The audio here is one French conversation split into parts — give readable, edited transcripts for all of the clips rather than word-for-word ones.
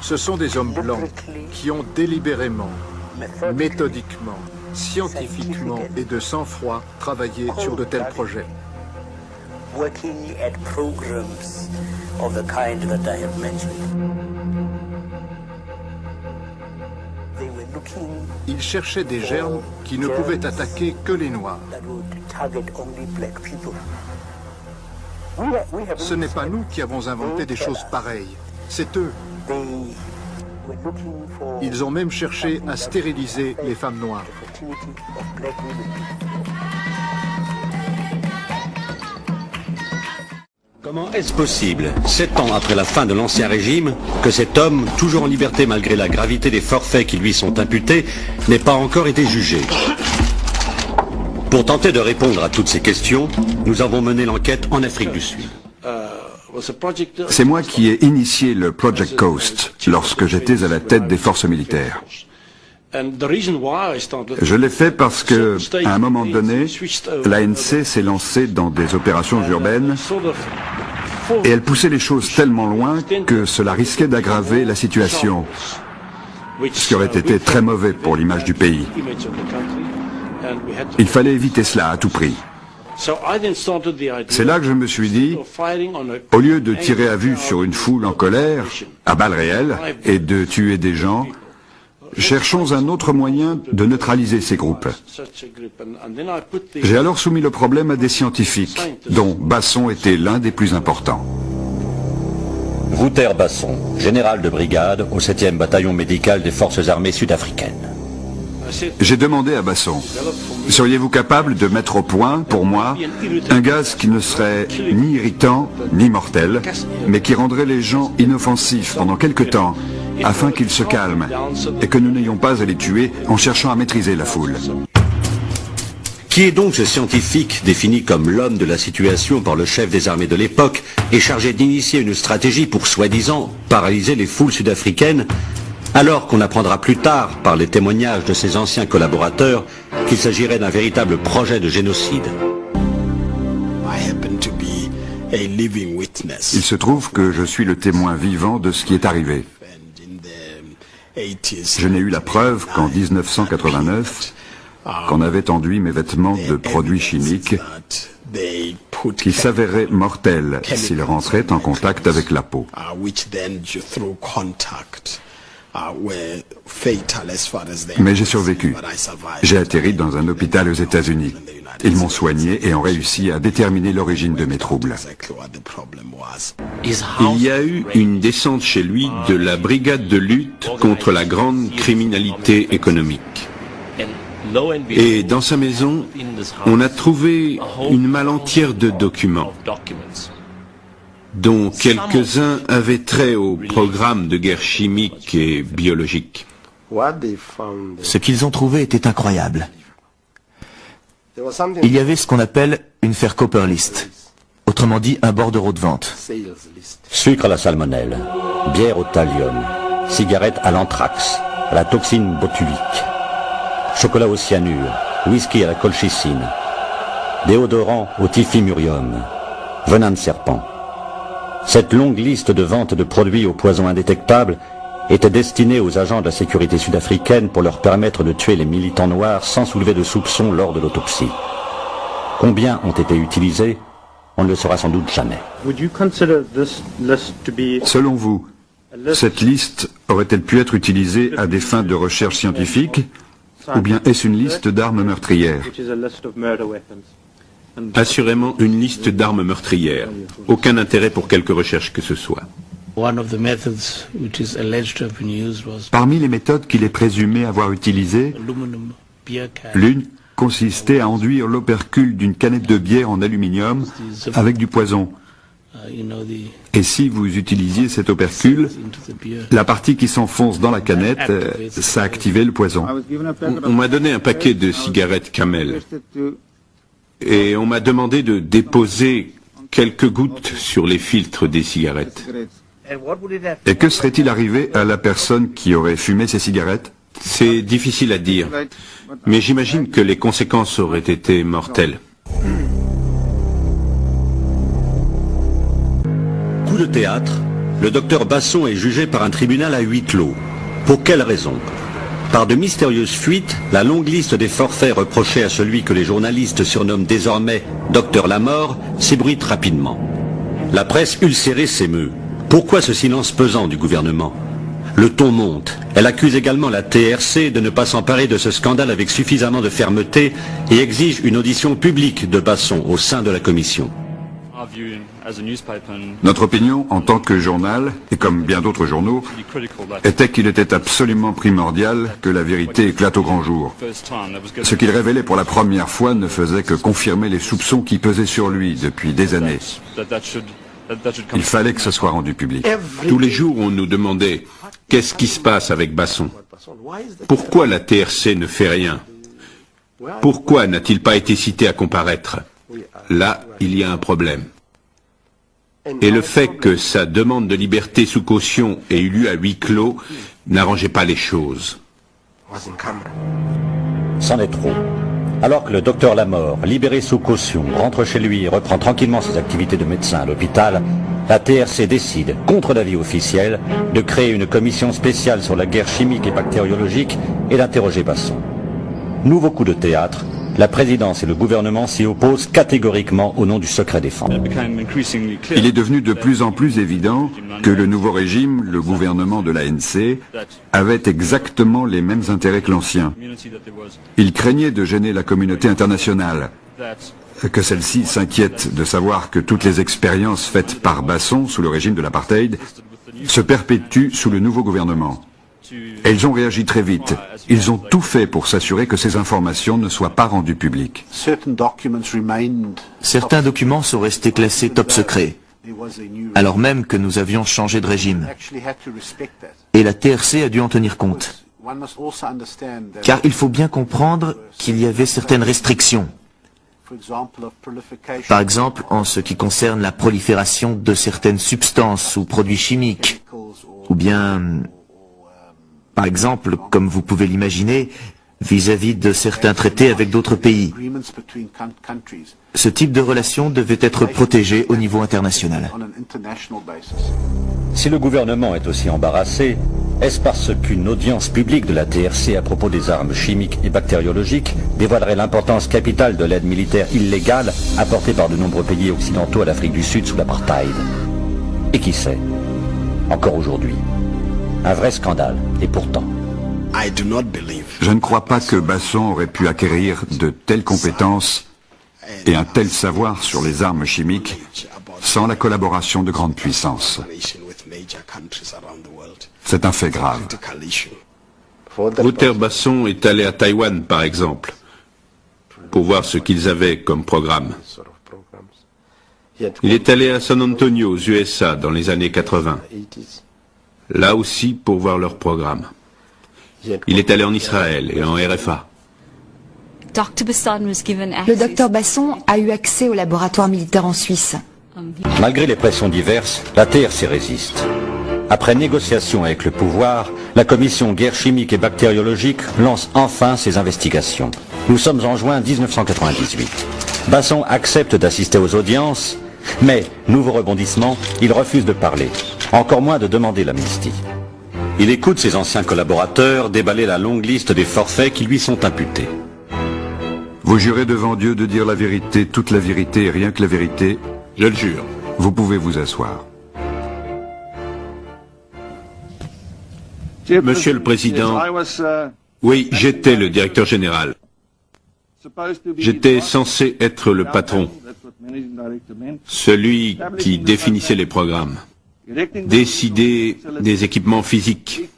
Ce sont des hommes blancs qui ont délibérément, méthodiquement, scientifiquement et de sang-froid travaillé sur de tels projets. Ils cherchaient des germes qui ne pouvaient attaquer que les Noirs. Ce n'est pas nous qui avons inventé des choses pareilles, c'est eux. Ils ont même cherché à stériliser les femmes noires. Comment est-ce possible, 7 ans après la fin de l'Ancien Régime, que cet homme, toujours en liberté malgré la gravité des forfaits qui lui sont imputés, n'ait pas encore été jugé? Pour tenter de répondre à toutes ces questions, nous avons mené l'enquête en Afrique du Sud. C'est moi qui ai initié le Project Coast lorsque j'étais à la tête des forces militaires. Je l'ai fait parce que, à un moment donné, l'ANC s'est lancée dans des opérations urbaines et elle poussait les choses tellement loin que cela risquait d'aggraver la situation, ce qui aurait été très mauvais pour l'image du pays. Il fallait éviter cela à tout prix. C'est là que je me suis dit, au lieu de tirer à vue sur une foule en colère, à balles réelles, et de tuer des gens, cherchons un autre moyen de neutraliser ces groupes. J'ai alors soumis le problème à des scientifiques, dont Basson était l'un des plus importants. Wouter Basson, général de brigade au 7e bataillon médical des forces armées sud-africaines. J'ai demandé à Basson, seriez-vous capable de mettre au point, pour moi, un gaz qui ne serait ni irritant, ni mortel, mais qui rendrait les gens inoffensifs pendant quelque temps, afin qu'ils se calment, et que nous n'ayons pas à les tuer en cherchant à maîtriser la foule. Qui est donc ce scientifique défini comme l'homme de la situation par le chef des armées de l'époque et chargé d'initier une stratégie pour soi-disant paralyser les foules sud-africaines, alors qu'on apprendra plus tard, par les témoignages de ses anciens collaborateurs, qu'il s'agirait d'un véritable projet de génocide? Il se trouve que je suis le témoin vivant de ce qui est arrivé. Je n'ai eu la preuve qu'en 1989, qu'on avait enduit mes vêtements de produits chimiques qui s'avéraient mortels s'ils rentraient en contact avec la peau. Mais j'ai survécu. J'ai atterri dans un hôpital aux États-Unis. Ils m'ont soigné et ont réussi à déterminer l'origine de mes troubles. Il y a eu une descente chez lui de la brigade de lutte contre la grande criminalité économique. Et dans sa maison, on a trouvé une malle entière de documents, dont quelques-uns avaient trait au programme de guerre chimique et biologique. Ce qu'ils ont trouvé était incroyable. Il y avait ce qu'on appelle une Faircopper List, autrement dit un bordereau de vente. Sucre à la salmonelle, bière au thallium, cigarette à l'anthrax, à la toxine botulique, chocolat au cyanure, whisky à la colchicine, déodorant au typhimurium, venin de serpent. Cette longue liste de ventes de produits aux poisons indétectables était destinée aux agents de la sécurité sud-africaine pour leur permettre de tuer les militants noirs sans soulever de soupçons lors de l'autopsie. Combien ont été utilisés? On ne le saura sans doute jamais. Selon vous, cette liste aurait-elle pu être utilisée à des fins de recherche scientifique, ou bien est-ce une liste d'armes meurtrières? Assurément une liste d'armes meurtrières. Aucun intérêt pour quelque recherche que ce soit. Parmi les méthodes qu'il est présumé avoir utilisées, l'une consistait à enduire l'opercule d'une canette de bière en aluminium avec du poison. Et si vous utilisiez cet opercule, la partie qui s'enfonce dans la canette, ça activait le poison. On m'a donné un paquet de cigarettes Camel. Et on m'a demandé de déposer quelques gouttes sur les filtres des cigarettes. Et que serait-il arrivé à la personne qui aurait fumé ces cigarettes? C'est difficile à dire, mais j'imagine que les conséquences auraient été mortelles. Coup de théâtre, le docteur Basson est jugé par un tribunal à huis clos. Pour quelle raison? Par de mystérieuses fuites, la longue liste des forfaits reprochés à celui que les journalistes surnomment désormais Docteur Lamort s'ébruite rapidement. La presse ulcérée s'émeut. Pourquoi ce silence pesant du gouvernement? Le ton monte. Elle accuse également la TRC de ne pas s'emparer de ce scandale avec suffisamment de fermeté et exige une audition publique de Basson au sein de la commission. Notre opinion, en tant que journal, et comme bien d'autres journaux, était qu'il était absolument primordial que la vérité éclate au grand jour. Ce qu'il révélait pour la première fois ne faisait que confirmer les soupçons qui pesaient sur lui depuis des années. Il fallait que ce soit rendu public. Tous les jours, on nous demandait « Qu'est-ce qui se passe avec Basson? Pourquoi la TRC ne fait rien? Pourquoi n'a-t-il pas été cité à comparaître ?» Là, il y a un problème. Et le fait que sa demande de liberté sous caution ait eu lieu à huis clos n'arrangeait pas les choses. C'en est trop. Alors que le docteur Lamort, libéré sous caution, rentre chez lui et reprend tranquillement ses activités de médecin à l'hôpital, la TRC décide, contre l'avis officiel, de créer une commission spéciale sur la guerre chimique et bactériologique et d'interroger Basson. Nouveau coup de théâtre, la présidence et le gouvernement s'y opposent catégoriquement au nom du secret défense. Il est devenu de plus en plus évident que le nouveau régime, le gouvernement de l'ANC, avait exactement les mêmes intérêts que l'ancien. Il craignait de gêner la communauté internationale, que celle-ci s'inquiète de savoir que toutes les expériences faites par Basson sous le régime de l'apartheid se perpétuent sous le nouveau gouvernement. Et ils ont réagi très vite. Ils ont tout fait pour s'assurer que ces informations ne soient pas rendues publiques. Certains documents sont restés classés top secret, alors même que nous avions changé de régime. Et la TRC a dû en tenir compte. Car il faut bien comprendre qu'il y avait certaines restrictions. Par exemple, en ce qui concerne la prolifération de certaines substances ou produits chimiques, ou bien, par exemple, comme vous pouvez l'imaginer, vis-à-vis de certains traités avec d'autres pays. Ce type de relation devait être protégé au niveau international. Si le gouvernement est aussi embarrassé, est-ce parce qu'une audience publique de la TRC à propos des armes chimiques et bactériologiques dévoilerait l'importance capitale de l'aide militaire illégale apportée par de nombreux pays occidentaux à l'Afrique du Sud sous l'apartheid? Et qui sait? Encore aujourd'hui. Un vrai scandale, et pourtant. Je ne crois pas que Basson aurait pu acquérir de telles compétences et un tel savoir sur les armes chimiques sans la collaboration de grandes puissances. C'est un fait grave. Wouter Basson est allé à Taïwan, par exemple, pour voir ce qu'ils avaient comme programme. Il est allé à San Antonio, aux USA, dans les années 80. Là aussi pour voir leur programme. Il est allé en Israël et en RFA. Le docteur Basson a eu accès au laboratoire militaire en Suisse. Malgré les pressions diverses, la TRC résiste. Après négociation avec le pouvoir, la commission guerre chimique et bactériologique lance enfin ses investigations. Nous sommes en juin 1998. Basson accepte d'assister aux audiences, mais, nouveau rebondissement, il refuse de parler, encore moins de demander l'amnistie. Il écoute ses anciens collaborateurs déballer la longue liste des forfaits qui lui sont imputés. Vous jurez devant Dieu de dire la vérité, toute la vérité et rien que la vérité? Je le jure. Vous pouvez vous asseoir. Monsieur le Président, oui, j'étais le directeur général. J'étais censé être le patron, celui qui définissait les programmes, décider des équipements physiques,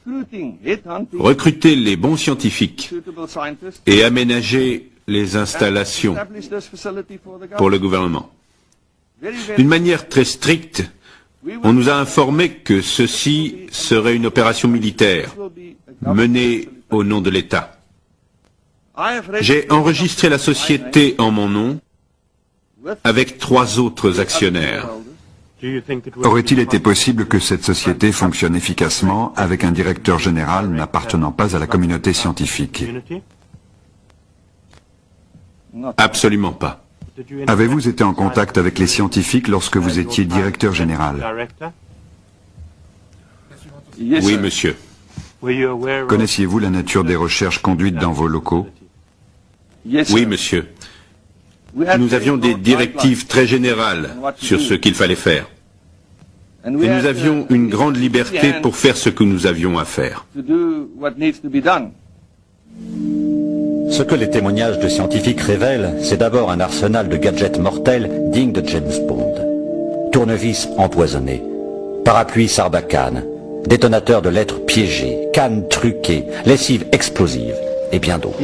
recruter les bons scientifiques et aménager les installations pour le gouvernement. D'une manière très stricte, on nous a informé que ceci serait une opération militaire menée au nom de l'État. J'ai enregistré la société en mon nom avec 3 autres actionnaires. Aurait-il été possible que cette société fonctionne efficacement avec un directeur général n'appartenant pas à la communauté scientifique? Absolument pas. Avez-vous été en contact avec les scientifiques lorsque vous étiez directeur général? Oui, monsieur. Connaissiez-vous la nature des recherches conduites dans vos locaux? Oui, monsieur. Nous avions des directives très générales sur ce qu'il fallait faire. Et nous avions une grande liberté pour faire ce que nous avions à faire. Ce que les témoignages de scientifiques révèlent, c'est d'abord un arsenal de gadgets mortels dignes de James Bond. Tournevis empoisonnés, parapluie Sarbacane, détonateurs de lettres piégées, cannes truquées, lessives explosives et bien d'autres.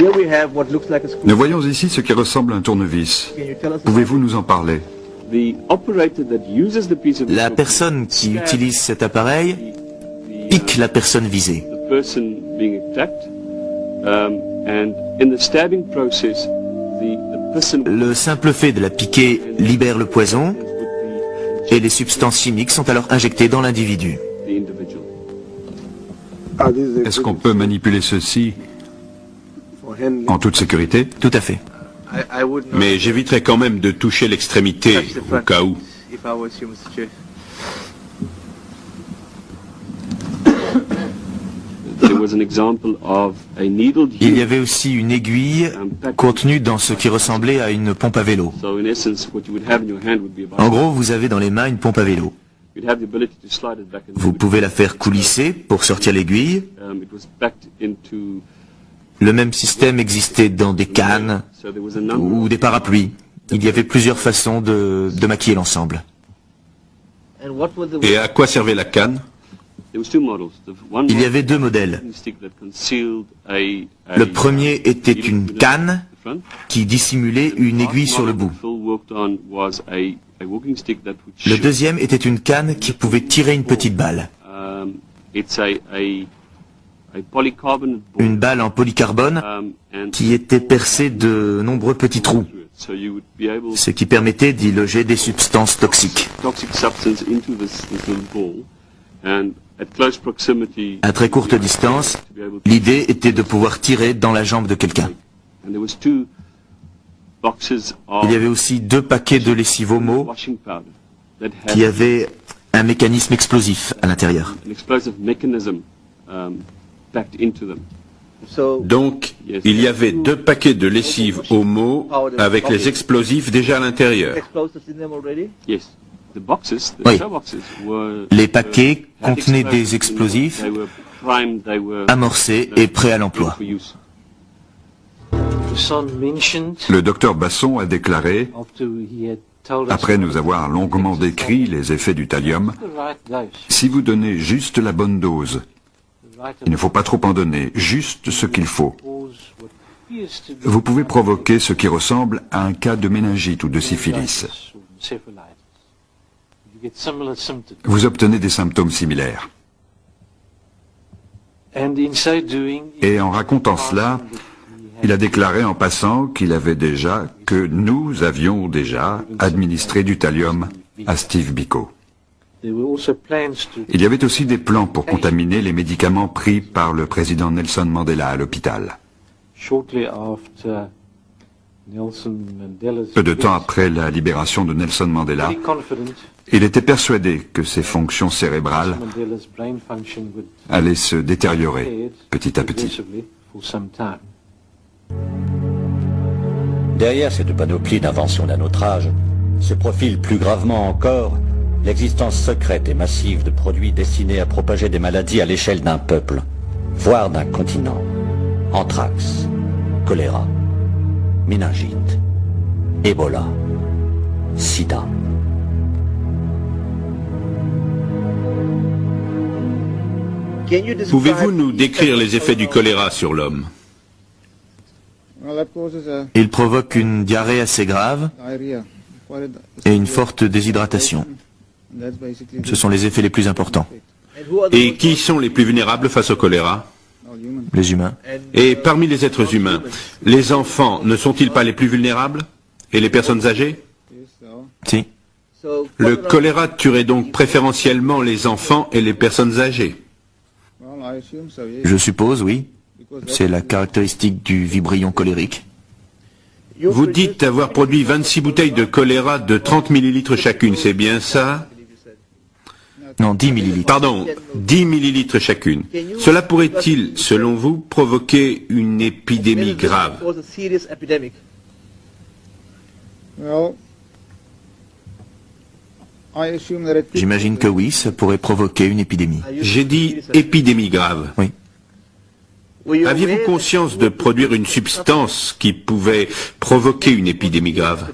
Nous voyons ici ce qui ressemble à un tournevis. Pouvez-vous nous en parler? La personne qui utilise cet appareil pique la personne visée. Le simple fait de la piquer libère le poison et les substances chimiques sont alors injectées dans l'individu. Est-ce qu'on peut manipuler ceci en toute sécurité? Tout à fait. Mais j'éviterais quand même de toucher l'extrémité, au cas où. Il y avait aussi une aiguille contenue dans ce qui ressemblait à une pompe à vélo. En gros, vous avez dans les mains une pompe à vélo. Vous pouvez la faire coulisser pour sortir l'aiguille. Le même système existait dans des cannes ou des parapluies. Il y avait plusieurs façons de maquiller l'ensemble. Et à quoi servait la canne? Il y avait deux modèles. Le premier était une canne qui dissimulait une aiguille sur le bout. Le deuxième était une canne qui pouvait tirer une petite balle. Une balle en polycarbone qui était percée de nombreux petits trous, ce qui permettait d'y loger des substances toxiques. À très courte distance, l'idée était de pouvoir tirer dans la jambe de quelqu'un. Il y avait aussi deux paquets de lessive Omo qui avaient un mécanisme explosif à l'intérieur. Donc, il y avait deux paquets de lessive Omo avec les explosifs déjà à l'intérieur. Oui. Les paquets contenaient des explosifs amorcés et prêts à l'emploi. Le docteur Basson a déclaré, après nous avoir longuement décrit les effets du thallium, si vous donnez juste la bonne dose, il ne faut pas trop en donner, juste ce qu'il faut, vous pouvez provoquer ce qui ressemble à un cas de méningite ou de syphilis. Vous obtenez des symptômes similaires. Et en racontant cela, il a déclaré en passant que nous avions déjà administré du thallium à Steve Biko. Il y avait aussi des plans pour contaminer les médicaments pris par le président Nelson Mandela à l'hôpital. Peu de temps après la libération de Nelson Mandela, il était persuadé que ses fonctions cérébrales allaient se détériorer petit à petit. Derrière cette panoplie d'inventions d'un autre âge, se profile plus gravement encore l'existence secrète et massive de produits destinés à propager des maladies à l'échelle d'un peuple, voire d'un continent. Anthrax, choléra, méningite, Ebola, sida. Pouvez-vous nous décrire les effets du choléra sur l'homme? Il provoque une diarrhée assez grave et une forte déshydratation. Ce sont les effets les plus importants. Et qui sont les plus vulnérables face au choléra? Les humains. Et parmi les êtres humains, les enfants ne sont-ils pas les plus vulnérables? Et les personnes âgées? Si. Le choléra tuerait donc préférentiellement les enfants et les personnes âgées? Je suppose, oui. C'est la caractéristique du vibrion cholérique. Vous dites avoir produit 26 bouteilles de choléra de 30 millilitres chacune, c'est bien ça? Non, 10 millilitres. Pardon, 10 millilitres chacune. Cela pourrait-il, selon vous, provoquer une épidémie grave? J'imagine que oui, ça pourrait provoquer une épidémie. J'ai dit épidémie grave. Oui. Aviez-vous conscience de produire une substance qui pouvait provoquer une épidémie grave?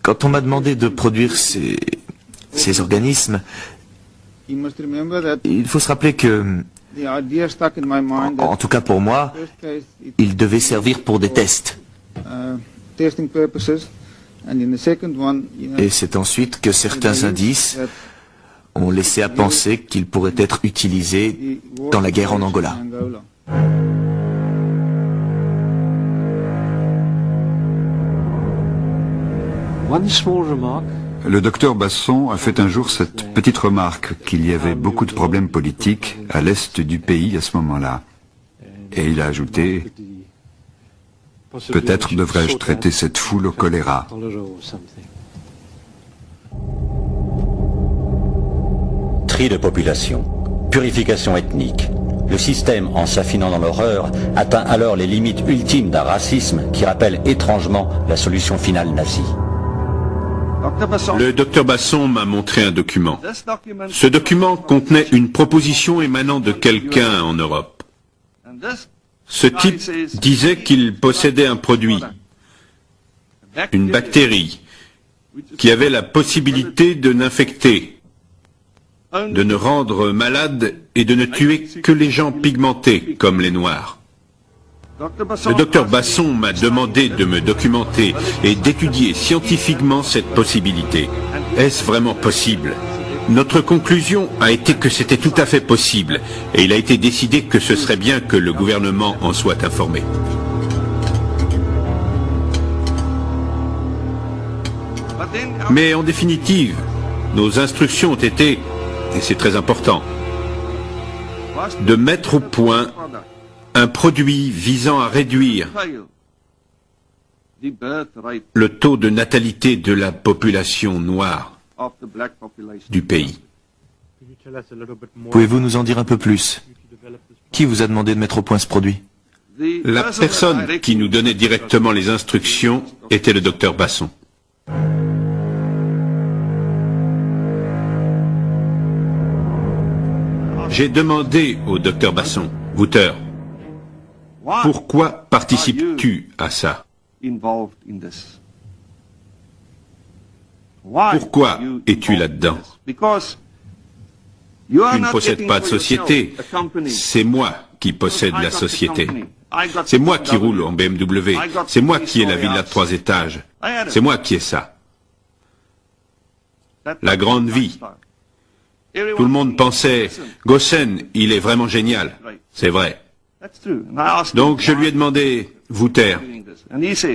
Quand on m'a demandé de produire ces organismes, il faut se rappeler que, en tout cas pour moi, ils devaient servir pour des tests. Et c'est ensuite que certains indices ont laissé à penser qu'ils pourraient être utilisés dans la guerre en Angola. Le docteur Basson a fait un jour cette petite remarque qu'il y avait beaucoup de problèmes politiques à l'est du pays à ce moment-là. Et il a ajouté « Peut-être devrais-je traiter cette foule au choléra ». Tri de population, purification ethnique. Le système, en s'affinant dans l'horreur, atteint alors les limites ultimes d'un racisme qui rappelle étrangement la solution finale nazie. Le docteur Basson m'a montré un document. Ce document contenait une proposition émanant de quelqu'un en Europe. Ce type disait qu'il possédait un produit, une bactérie, qui avait la possibilité de n'infecter, de ne rendre malade et de ne tuer que les gens pigmentés comme les Noirs. Le docteur Basson m'a demandé de me documenter et d'étudier scientifiquement cette possibilité. Est-ce vraiment possible? Notre conclusion a été que c'était tout à fait possible, et il a été décidé que ce serait bien que le gouvernement en soit informé. Mais en définitive, nos instructions ont été, et c'est très important, de mettre au point un produit visant à réduire le taux de natalité de la population noire du pays. Pouvez-vous nous en dire un peu plus? Qui vous a demandé de mettre au point ce produit? La personne qui nous donnait directement les instructions était le docteur Basson. J'ai demandé au docteur Basson, Wouter, pourquoi participes-tu à ça? Pourquoi es-tu là-dedans? Tu ne possèdes pas de société, c'est moi qui possède la société. C'est moi qui roule en BMW, c'est moi qui ai la villa de 3 étages, c'est moi qui ai ça. La grande vie. Tout le monde pensait, Gossen, il est vraiment génial. C'est vrai. Donc je lui ai demandé, Wouter,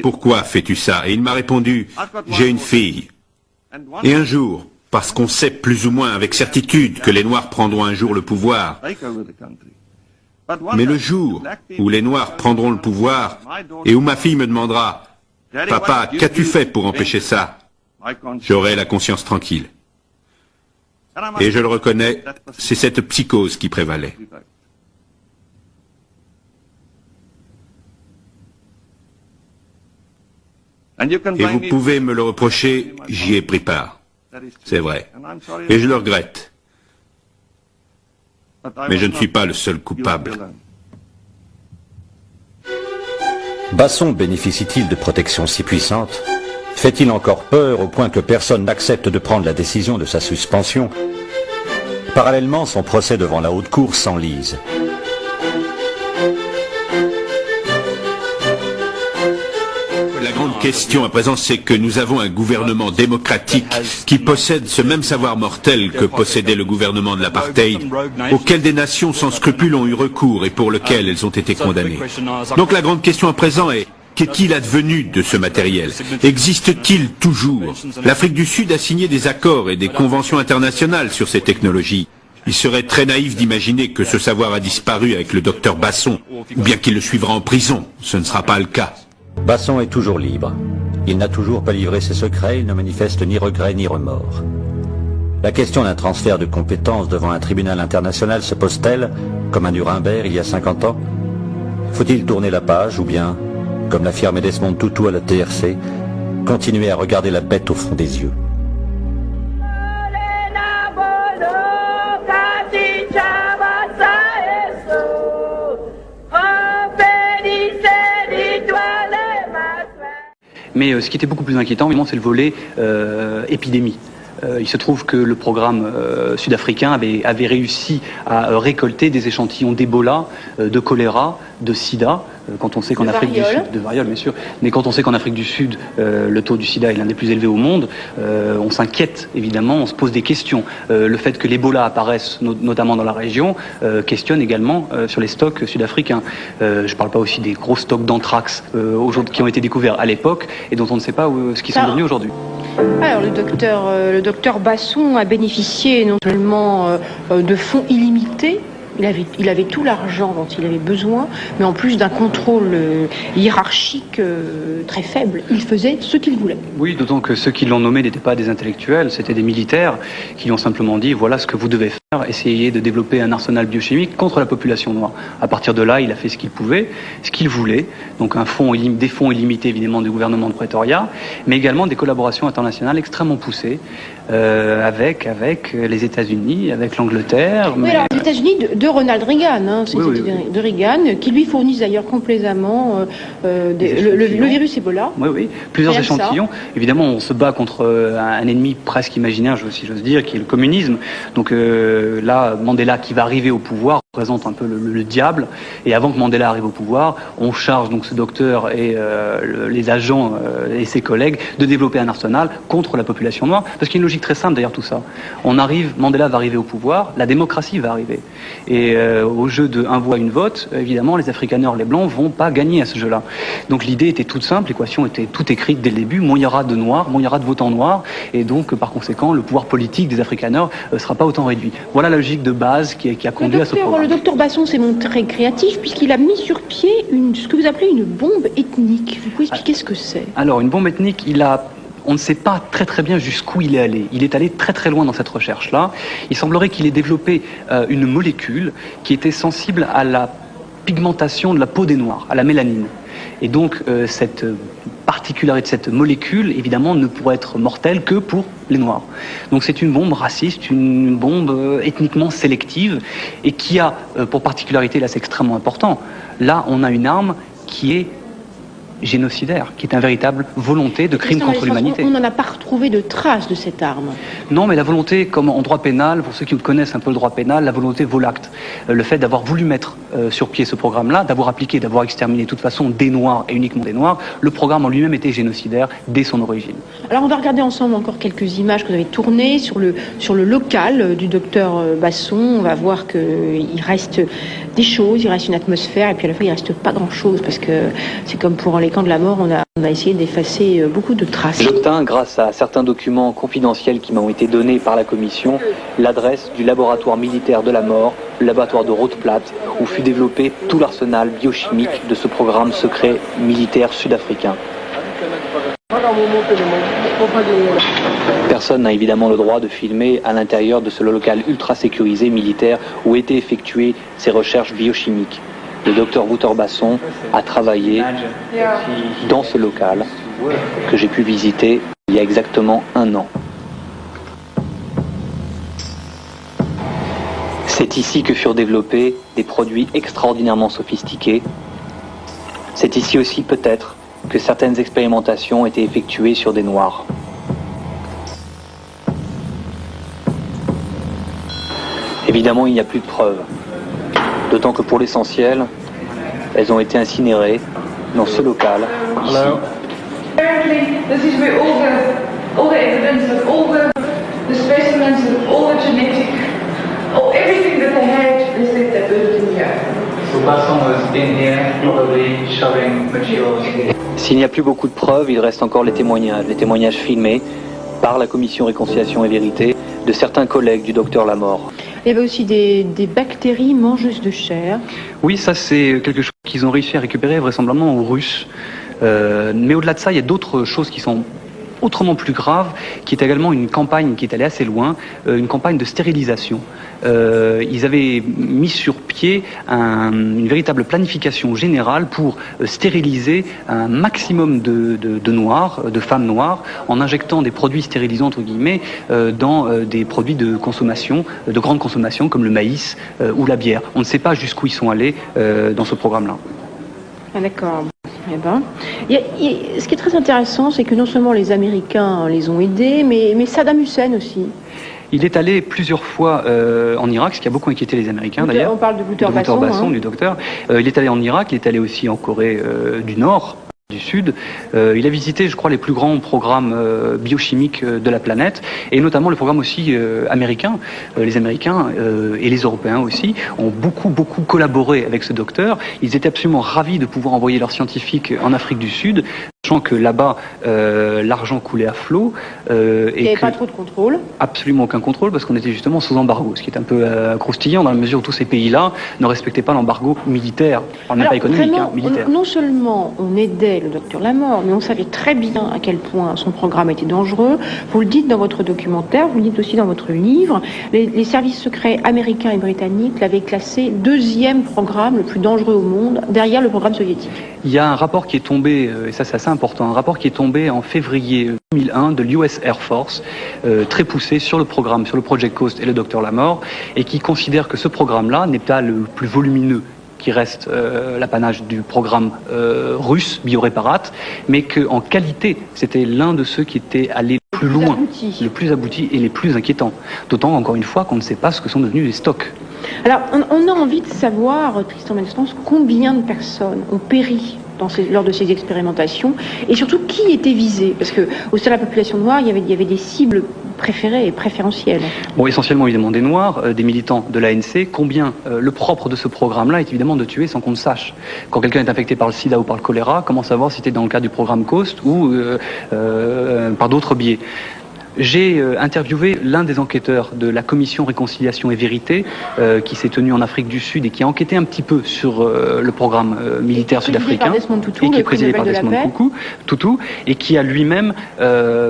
pourquoi fais-tu ça? Et il m'a répondu, j'ai une fille. Et un jour, parce qu'on sait plus ou moins avec certitude que les Noirs prendront un jour le pouvoir, mais le jour où les Noirs prendront le pouvoir et où ma fille me demandera, papa, qu'as-tu fait pour empêcher ça? J'aurai la conscience tranquille. Et je le reconnais, c'est cette psychose qui prévalait. Et vous pouvez me le reprocher, j'y ai pris part. C'est vrai. Et je le regrette. Mais je ne suis pas le seul coupable. Basson bénéficie-t-il de protection si puissante? Fait-il encore peur au point que personne n'accepte de prendre la décision de sa suspension? Parallèlement, son procès devant la haute cour s'enlise. La grande question à présent, c'est que nous avons un gouvernement démocratique qui possède ce même savoir mortel que possédait le gouvernement de l'apartheid, auquel des nations sans scrupules ont eu recours et pour lequel elles ont été condamnées. Donc la grande question à présent est, Qu'est-il advenu de ce matériel? Existe-t-il toujours? L'Afrique du Sud a signé des accords et des conventions internationales sur ces technologies. Il serait très naïf d'imaginer que ce savoir a disparu avec le docteur Basson, ou bien qu'il le suivra en prison. Ce ne sera pas le cas. Basson est toujours libre. Il n'a toujours pas livré ses secrets, il ne manifeste ni regret ni remords. La question d'un transfert de compétences devant un tribunal international se pose-t-elle, comme à Nuremberg il y a 50 ans? Faut-il tourner la page ou bien, comme l'affirmait Desmond Tutu à la TRC, continuer à regarder la bête au fond des yeux? Mais ce qui était beaucoup plus inquiétant, évidemment, c'est le volet épidémie. Il se trouve que le programme sud-africain avait réussi à récolter des échantillons d'Ebola, de choléra, de sida, quand on sait qu'en Afrique du Sud, de variole bien sûr, mais quand on sait qu'en Afrique du Sud, le taux du sida est l'un des plus élevés au monde, on s'inquiète évidemment, on se pose des questions. Le fait que l'Ebola apparaisse notamment dans la région questionne également sur les stocks sud-africains. Je ne parle pas aussi des gros stocks d'anthrax qui ont été découverts à l'époque et dont on ne sait pas ce qu'ils sont devenus aujourd'hui. Alors le docteur Basson a bénéficié non seulement de fonds illimités, il avait tout l'argent dont il avait besoin, mais en plus d'un contrôle hiérarchique très faible. Il faisait ce qu'il voulait. Oui, d'autant que ceux qui l'ont nommé n'étaient pas des intellectuels, c'était des militaires qui lui ont simplement dit voilà ce que vous devez faire, essayer de développer un arsenal biochimique contre la population noire. À partir de là, il a fait ce qu'il pouvait, ce qu'il voulait, donc des fonds illimités évidemment du gouvernement de Pretoria, mais également des collaborations internationales extrêmement poussées avec les États-Unis, avec l'Angleterre. Oui, alors les États-Unis de Ronald Reagan, de Reagan, qui lui fournissent d'ailleurs complaisamment le virus Ebola. Oui, plusieurs échantillons. Évidemment, on se bat contre un ennemi presque imaginaire, si j'ose dire, qui est le communisme. Donc là, Mandela, qui va arriver au pouvoir, représente un peu le diable. Et avant que Mandela arrive au pouvoir, on charge donc ce docteur et les agents et ses collègues de développer un arsenal contre la population noire. Parce qu'il y a une logique très simple derrière tout ça. Mandela va arriver au pouvoir, la démocratie va arriver. Et au jeu de un voix, une vote, évidemment, les Afrikaners, les Blancs, vont pas gagner à ce jeu-là. Donc l'idée était toute simple, l'équation était toute écrite dès le début. Moins il y aura de Noirs, moins il y aura de votants noirs. Et donc, par conséquent, le pouvoir politique des Afrikaners sera pas autant réduit. Voilà la logique de base qui a conduit à ce programme. Le docteur Basson s'est montré créatif puisqu'il a mis sur pied ce que vous appelez une bombe ethnique. Vous pouvez expliquer ce que c'est? Alors, une bombe ethnique, on ne sait pas très bien jusqu'où il est allé. Il est allé très loin dans cette recherche-là. Il semblerait qu'il ait développé une molécule qui était sensible à la pigmentation de la peau des Noirs, à la mélanine. Et donc cette particularité de cette molécule, évidemment, ne pourrait être mortelle que pour les Noirs. Donc c'est une bombe raciste, une bombe ethniquement sélective, et qui a, pour particularité, là c'est extrêmement important, là on a une arme qui est génocidaire, qui est une véritable volonté de crime contre l'humanité. On n'en a pas retrouvé de traces de cette arme. Non, mais la volonté, comme en droit pénal, pour ceux qui connaissent un peu le droit pénal, la volonté vaut l'acte. Le fait d'avoir voulu mettre sur pied ce programme-là, d'avoir appliqué, d'avoir exterminé de toute façon des Noirs et uniquement des Noirs, le programme en lui-même était génocidaire dès son origine. Alors on va regarder ensemble encore quelques images que vous avez tournées sur le local du docteur Basson. On va voir qu'il reste des choses, il reste une atmosphère, et puis à la fois il reste pas grand-chose, parce que c'est comme pour les camps de la mort, on a essayé d'effacer beaucoup de traces. J'obtins, grâce à certains documents confidentiels qui m'ont été donnés par la commission, l'adresse du laboratoire militaire de la mort, le laboratoire de Rotplatte, où fut développé tout l'arsenal biochimique de ce programme secret militaire sud-africain. Personne n'a évidemment le droit de filmer à l'intérieur de ce local ultra sécurisé militaire où étaient effectuées ces recherches biochimiques. Le docteur Wouter Basson a travaillé dans ce local que j'ai pu visiter il y a exactement 1 an. C'est ici que furent développés des produits extraordinairement sophistiqués. C'est ici aussi peut-être que certaines expérimentations étaient effectuées sur des Noirs. Évidemment, il n'y a plus de preuves. D'autant que pour l'essentiel, elles ont été incinérées dans ce local, ici. This is where all the evidence of all the specimens of all the genetic, everything that they had is that they birthed in here. S'il n'y a plus beaucoup de preuves, il reste encore les témoignages filmés par la commission Réconciliation et Vérité de certains collègues du docteur Lamort. Il y avait aussi des bactéries mangeuses de chair. Oui, ça c'est quelque chose qu'ils ont réussi à récupérer vraisemblablement aux Russes. Mais au-delà de ça, il y a d'autres choses qui sont autrement plus grave, qui est également une campagne qui est allée assez loin, une campagne de stérilisation. Ils avaient mis sur pied une véritable planification générale pour stériliser un maximum de noirs, de femmes noires, en injectant des produits stérilisants, entre guillemets, dans des produits de consommation, de grande consommation, comme le maïs ou la bière. On ne sait pas jusqu'où ils sont allés dans ce programme-là. Ah, d'accord. Eh ben, ce qui est très intéressant, c'est que non seulement les Américains les ont aidés, mais Saddam Hussein aussi. Il est allé plusieurs fois en Irak, ce qui a beaucoup inquiété les Américains d'ailleurs. On parle de Wouter Basson, hein. Du docteur. Il est allé en Irak, il est allé aussi en Corée du Nord, du Sud. Il a visité, je crois, les plus grands programmes biochimiques de la planète, et notamment le programme aussi américain. Les Américains et les Européens aussi ont beaucoup collaboré avec ce docteur. Ils étaient absolument ravis de pouvoir envoyer leurs scientifiques en Afrique du Sud, sachant que là-bas, l'argent coulait à flot. Il n'y avait pas trop de contrôle. Absolument aucun contrôle, parce qu'on était justement sous embargo, ce qui est un peu croustillant dans la mesure où tous ces pays-là ne respectaient pas l'embargo militaire, même pas économique, vraiment, militaire. Non seulement on aidait le docteur Lamort, mais on savait très bien à quel point son programme était dangereux. Vous le dites dans votre documentaire, vous le dites aussi dans votre livre, les services secrets américains et britanniques l'avaient classé 2e programme le plus dangereux au monde, derrière le programme soviétique. Il y a un rapport qui est tombé, et ça c'est assez important, un rapport qui est tombé en février 2001 de l'US Air Force, très poussé sur le programme, sur le Project Coast et le docteur Lamort, et qui considère que ce programme-là n'est pas le plus volumineux qui reste l'apanage du programme russe, Bioréparate, mais qu'en qualité, c'était l'un de ceux qui était allé plus loin, le plus abouti et les plus inquiétants. D'autant, encore une fois, qu'on ne sait pas ce que sont devenus les stocks. Alors, on a envie de savoir, Tristan Menestance, combien de personnes ont péri lors de ces expérimentations, et surtout qui était visé, parce que au sein de la population noire, il y avait des cibles préférées et préférentielles. Bon, essentiellement évidemment des Noirs, des militants de l'ANC. Combien le propre de ce programme-là est évidemment de tuer sans qu'on le sache. Quand quelqu'un est infecté par le sida ou par le choléra, comment savoir si c'était dans le cadre du programme Coast ou par d'autres biais? J'ai interviewé l'un des enquêteurs de la commission Réconciliation et Vérité qui s'est tenue en Afrique du Sud et qui a enquêté un petit peu sur le programme militaire sud-africain et qui est présidé par Desmond Tutu et qui a lui-même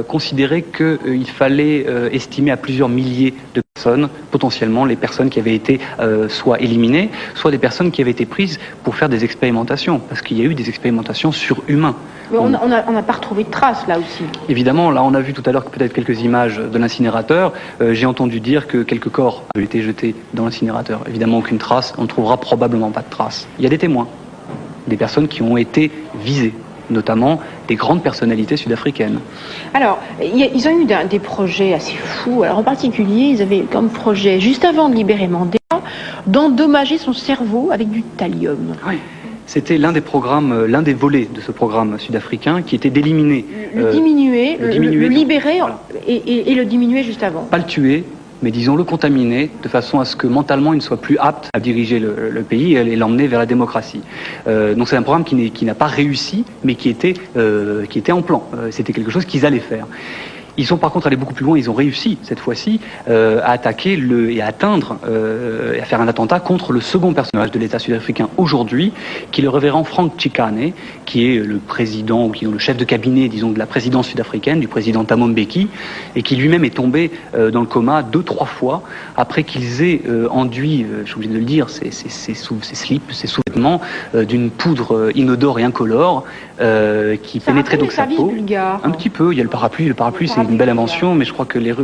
considéré qu'il fallait estimer à plusieurs milliers de personnes, potentiellement les personnes qui avaient été soit éliminées, soit des personnes qui avaient été prises pour faire des expérimentations, parce qu'il y a eu des expérimentations sur humains. Mais on n'a pas retrouvé de traces là aussi. Évidemment, là on a vu tout à l'heure peut-être quelques images de l'incinérateur. J'ai entendu dire que quelques corps avaient été jetés dans l'incinérateur. Évidemment, aucune trace, on ne trouvera probablement pas de traces. Il y a des témoins, des personnes qui ont été visées, notamment des grandes personnalités sud-africaines. Alors, ils ont eu des projets assez fous. Alors, en particulier, ils avaient comme projet, juste avant de libérer Mandela, d'endommager son cerveau avec du thallium. Oui. C'était l'un des programmes, l'un des volets de ce programme sud-africain qui était d'éliminer... Le libérer voilà. et le diminuer juste avant. Pas le tuer, mais disons le contaminer de façon à ce que mentalement il ne soit plus apte à diriger le pays et l'emmener vers la démocratie. Donc c'est un programme qui n'a pas réussi, mais qui était en plan. C'était quelque chose qu'ils allaient faire. Ils sont par contre allés beaucoup plus loin, ils ont réussi cette fois-ci à attaquer et à atteindre et à faire un attentat contre le second personnage de l'État sud-africain aujourd'hui, qui est le révérend Frank Chikane, qui est le président ou qui est le chef de cabinet, disons, de la présidence sud-africaine, du président Thabo Mbeki, et qui lui-même est tombé dans le coma 2-3 fois après qu'ils aient enduit, je suis obligé de le dire, ses slips, ses sous-vêtements d'une poudre inodore et incolore qui pénétrait donc sa peau. Un petit peu, il y a le parapluie c'est une belle invention, mais je crois que les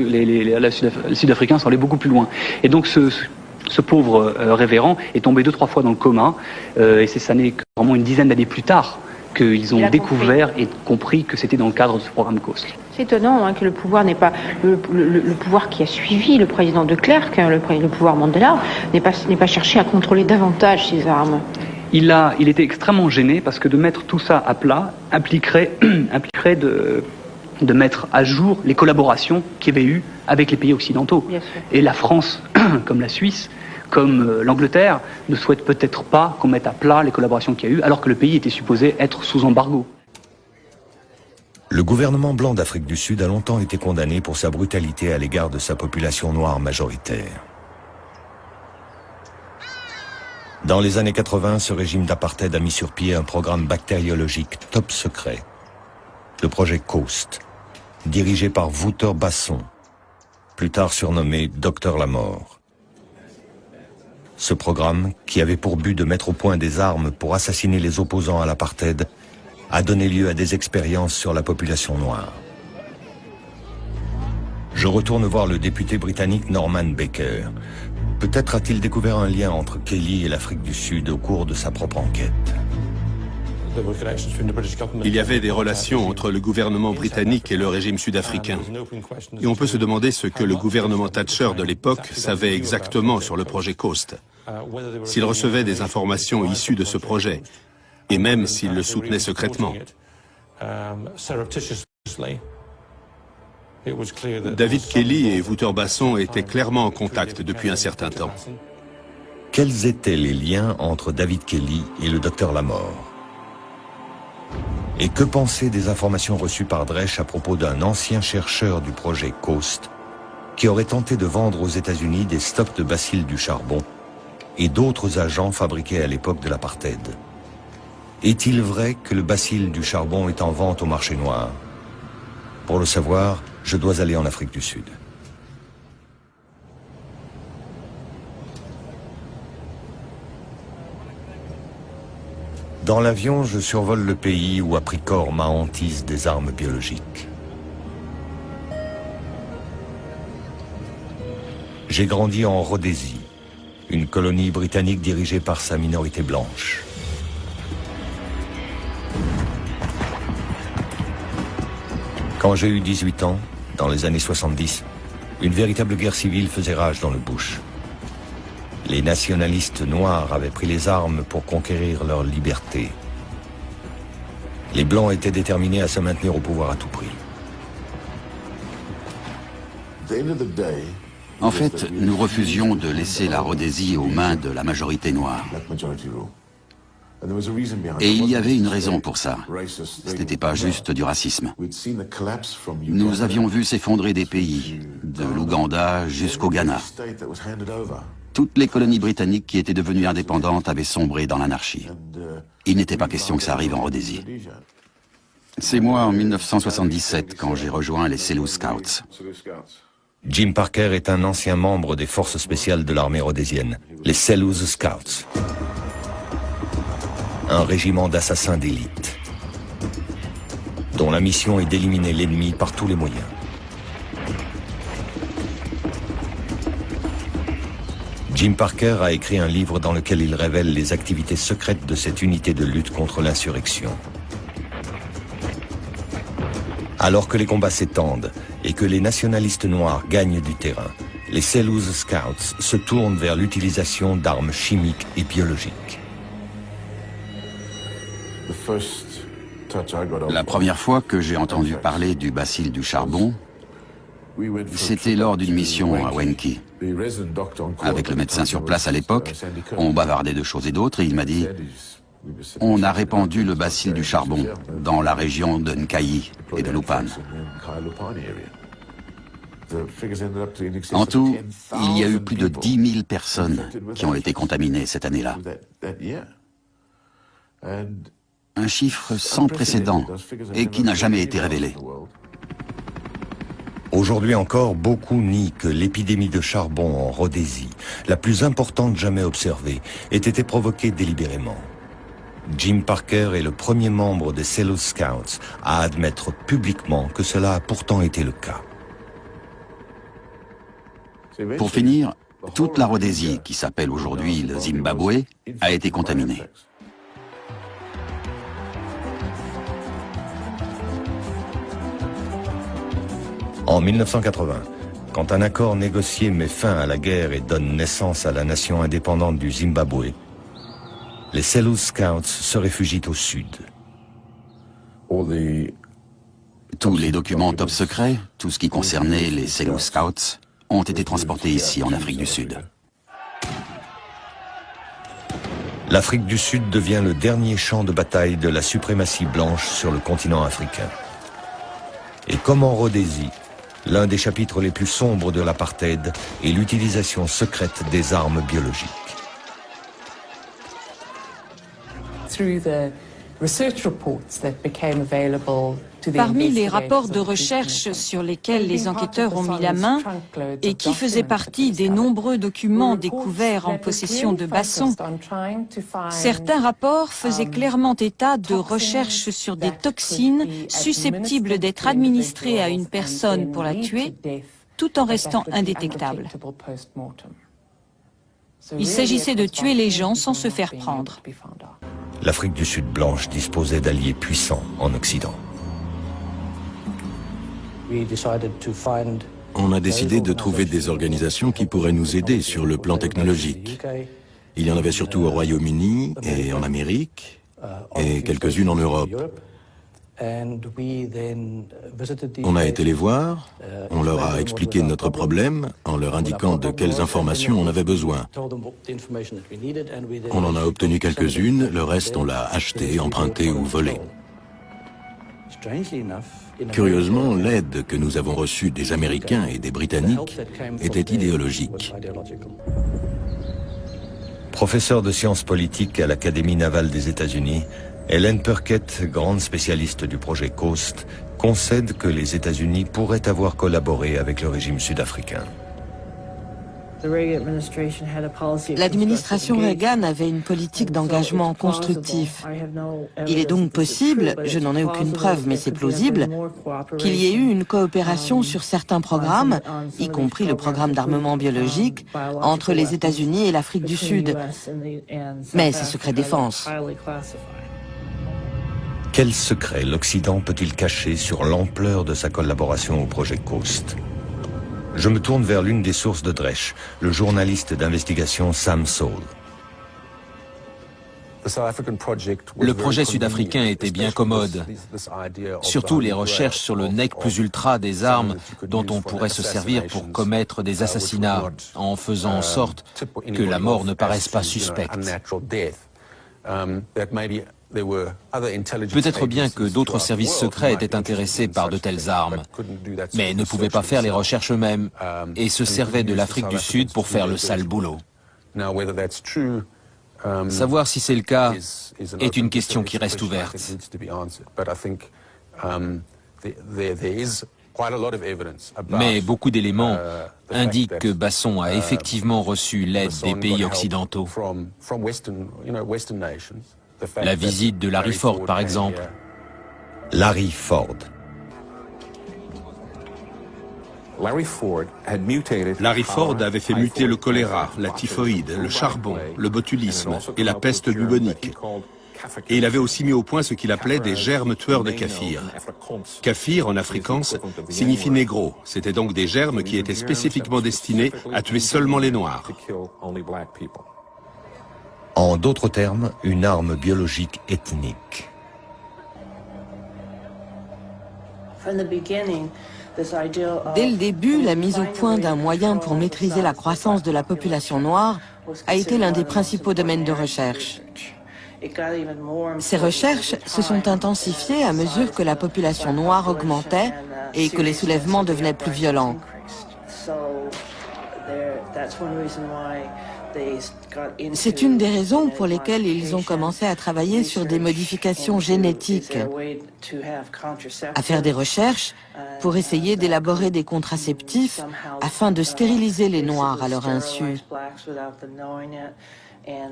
Sud-Africains sont allés beaucoup plus loin. Et donc ce pauvre révérend est tombé 2-3 fois dans le coma, et ça n'est que vraiment une dizaine d'années plus tard qu'ils ont découvert et compris que c'était dans le cadre de ce programme Coast. C'est étonnant que le pouvoir n'est pas le pouvoir qui a suivi le président de Klerk, le pouvoir Mandela, n'ait pas cherché à contrôler davantage ses armes. Il était extrêmement gêné parce que de mettre tout ça à plat impliquerait de mettre à jour les collaborations qu'il y avait eu avec les pays occidentaux. Et la France, comme la Suisse, comme l'Angleterre, ne souhaitent peut-être pas qu'on mette à plat les collaborations qu'il y a eu, alors que le pays était supposé être sous embargo. Le gouvernement blanc d'Afrique du Sud a longtemps été condamné pour sa brutalité à l'égard de sa population noire majoritaire. Dans les années 80, ce régime d'apartheid a mis sur pied un programme bactériologique top secret, le projet COAST, dirigé par Wouter Basson, plus tard surnommé Docteur la Mort. Ce programme, qui avait pour but de mettre au point des armes pour assassiner les opposants à l'apartheid, a donné lieu à des expériences sur la population noire. Je retourne voir le député britannique Norman Baker. Peut-être a-t-il découvert un lien entre Kelly et l'Afrique du Sud au cours de sa propre enquête. Il y avait des relations entre le gouvernement britannique et le régime sud-africain. Et on peut se demander ce que le gouvernement Thatcher de l'époque savait exactement sur le projet COAST. S'il recevait des informations issues de ce projet, et même s'il le soutenait secrètement. David Kelly et Wouter Basson étaient clairement en contact depuis un certain temps. Quels étaient les liens entre David Kelly et le docteur Lamort? Et que penser des informations reçues par Dresch à propos d'un ancien chercheur du projet COAST qui aurait tenté de vendre aux États-Unis des stocks de bacilles du charbon et d'autres agents fabriqués à l'époque de l'apartheid? Est-il vrai que le bacille du charbon est en vente au marché noir? Pour le savoir, je dois aller en Afrique du Sud. Dans l'avion, je survole le pays où a pris corps ma hantise des armes biologiques. J'ai grandi en Rhodésie, une colonie britannique dirigée par sa minorité blanche. Quand j'ai eu 18 ans, dans les années 70, une véritable guerre civile faisait rage dans le bush. Les nationalistes noirs avaient pris les armes pour conquérir leur liberté. Les Blancs étaient déterminés à se maintenir au pouvoir à tout prix. En fait, nous refusions de laisser la Rhodésie aux mains de la majorité noire. Et il y avait une raison pour ça. Ce n'était pas juste du racisme. Nous avions vu s'effondrer des pays, de l'Ouganda jusqu'au Ghana. Toutes les colonies britanniques qui étaient devenues indépendantes avaient sombré dans l'anarchie. Il n'était pas question que ça arrive en Rhodésie. C'est moi, en 1977, quand j'ai rejoint les Selous Scouts. Jim Parker est un ancien membre des forces spéciales de l'armée rhodésienne, les Selous Scouts. Un régiment d'assassins d'élite, dont la mission est d'éliminer l'ennemi par tous les moyens. Jim Parker a écrit un livre dans lequel il révèle les activités secrètes de cette unité de lutte contre l'insurrection. Alors que les combats s'étendent et que les nationalistes noirs gagnent du terrain, les Selous Scouts se tournent vers l'utilisation d'armes chimiques et biologiques. La première fois que j'ai entendu parler du bacille du charbon, c'était lors d'une mission à Wenki. Avec le médecin sur place à l'époque, on bavardait de choses et d'autres et il m'a dit « On a répandu le bacille du charbon dans la région de Nkayi et de Lupan. » En tout, il y a eu plus de 10 000 personnes qui ont été contaminées cette année-là. Un chiffre sans précédent et qui n'a jamais été révélé. Aujourd'hui encore, beaucoup nient que l'épidémie de charbon en Rhodésie, la plus importante jamais observée, ait été provoquée délibérément. Jim Parker est le premier membre des Selous Scouts à admettre publiquement que cela a pourtant été le cas. Pour finir, toute la Rhodésie, qui s'appelle aujourd'hui le Zimbabwe, a été contaminée. En 1980, quand un accord négocié met fin à la guerre et donne naissance à la nation indépendante du Zimbabwe, les Selous Scouts se réfugient au sud. Tous les documents top secrets, tout ce qui concernait les Selous Scouts, ont été transportés ici en Afrique du Sud. l'Afrique du Sud devient le dernier champ de bataille de la suprématie blanche sur le continent africain. Et comme en Rhodésie, l'un des chapitres les plus sombres de l'apartheid est l'utilisation secrète des armes biologiques. Parmi les rapports de recherche sur lesquels les enquêteurs ont mis la main et qui faisaient partie des nombreux documents découverts en possession de Basson, certains rapports faisaient clairement état de recherches sur des toxines susceptibles d'être administrées à une personne pour la tuer, tout en restant indétectables. Il s'agissait de tuer les gens sans se faire prendre. L'Afrique du Sud blanche disposait d'alliés puissants en Occident. On a décidé de trouver des organisations qui pourraient nous aider sur le plan technologique. Il y en avait surtout au Royaume-Uni et en Amérique, et quelques-unes en Europe. On a été les voir, on leur a expliqué notre problème en leur indiquant de quelles informations on avait besoin. On en a obtenu quelques-unes, le reste on l'a acheté, emprunté ou volé. Curieusement, l'aide que nous avons reçue des Américains et des Britanniques était idéologique. Professeur de sciences politiques à l'Académie navale des États-Unis, Helen Perkett, grande spécialiste du projet Coast, concède que les États-Unis pourraient avoir collaboré avec le régime sud-africain. L'administration Reagan avait une politique d'engagement constructif. Il est donc possible, je n'en ai aucune preuve, mais c'est plausible, qu'il y ait eu une coopération sur certains programmes, y compris le programme d'armement biologique, entre les États-Unis et l'Afrique du Sud. Mais c'est secret défense. Quel secret l'Occident peut-il cacher sur l'ampleur de sa collaboration au projet Coast? Je me tourne vers l'une des sources de Dresch, le journaliste d'investigation Sam Saul. Le projet sud-africain était bien commode, surtout les recherches sur le nec plus ultra des armes dont on pourrait se servir pour commettre des assassinats, en faisant en sorte que la mort ne paraisse pas suspecte. Peut-être bien que d'autres services secrets étaient intéressés par de telles armes, mais ne pouvaient pas faire les recherches eux-mêmes et se servaient de l'Afrique du Sud pour faire le sale boulot. Savoir si c'est le cas est une question qui reste ouverte. Mais beaucoup d'éléments indiquent que Basson a effectivement reçu l'aide des pays occidentaux. La visite de Larry Ford, par exemple. Larry Ford. Larry Ford avait fait muter le choléra, la typhoïde, le charbon, le botulisme et la peste bubonique. Et il avait aussi mis au point ce qu'il appelait des germes tueurs de kaffir. Kaffir, en afrikaans, signifie négro. C'était donc des germes qui étaient spécifiquement destinés à tuer seulement les Noirs. En d'autres termes, une arme biologique ethnique. Dès le début, la mise au point d'un moyen pour maîtriser la croissance de la population noire a été l'un des principaux domaines de recherche. Ces recherches se sont intensifiées à mesure que la population noire augmentait et que les soulèvements devenaient plus violents. C'est une des raisons pour lesquelles ils ont commencé à travailler sur des modifications génétiques, à faire des recherches pour essayer d'élaborer des contraceptifs afin de stériliser les Noirs à leur insu.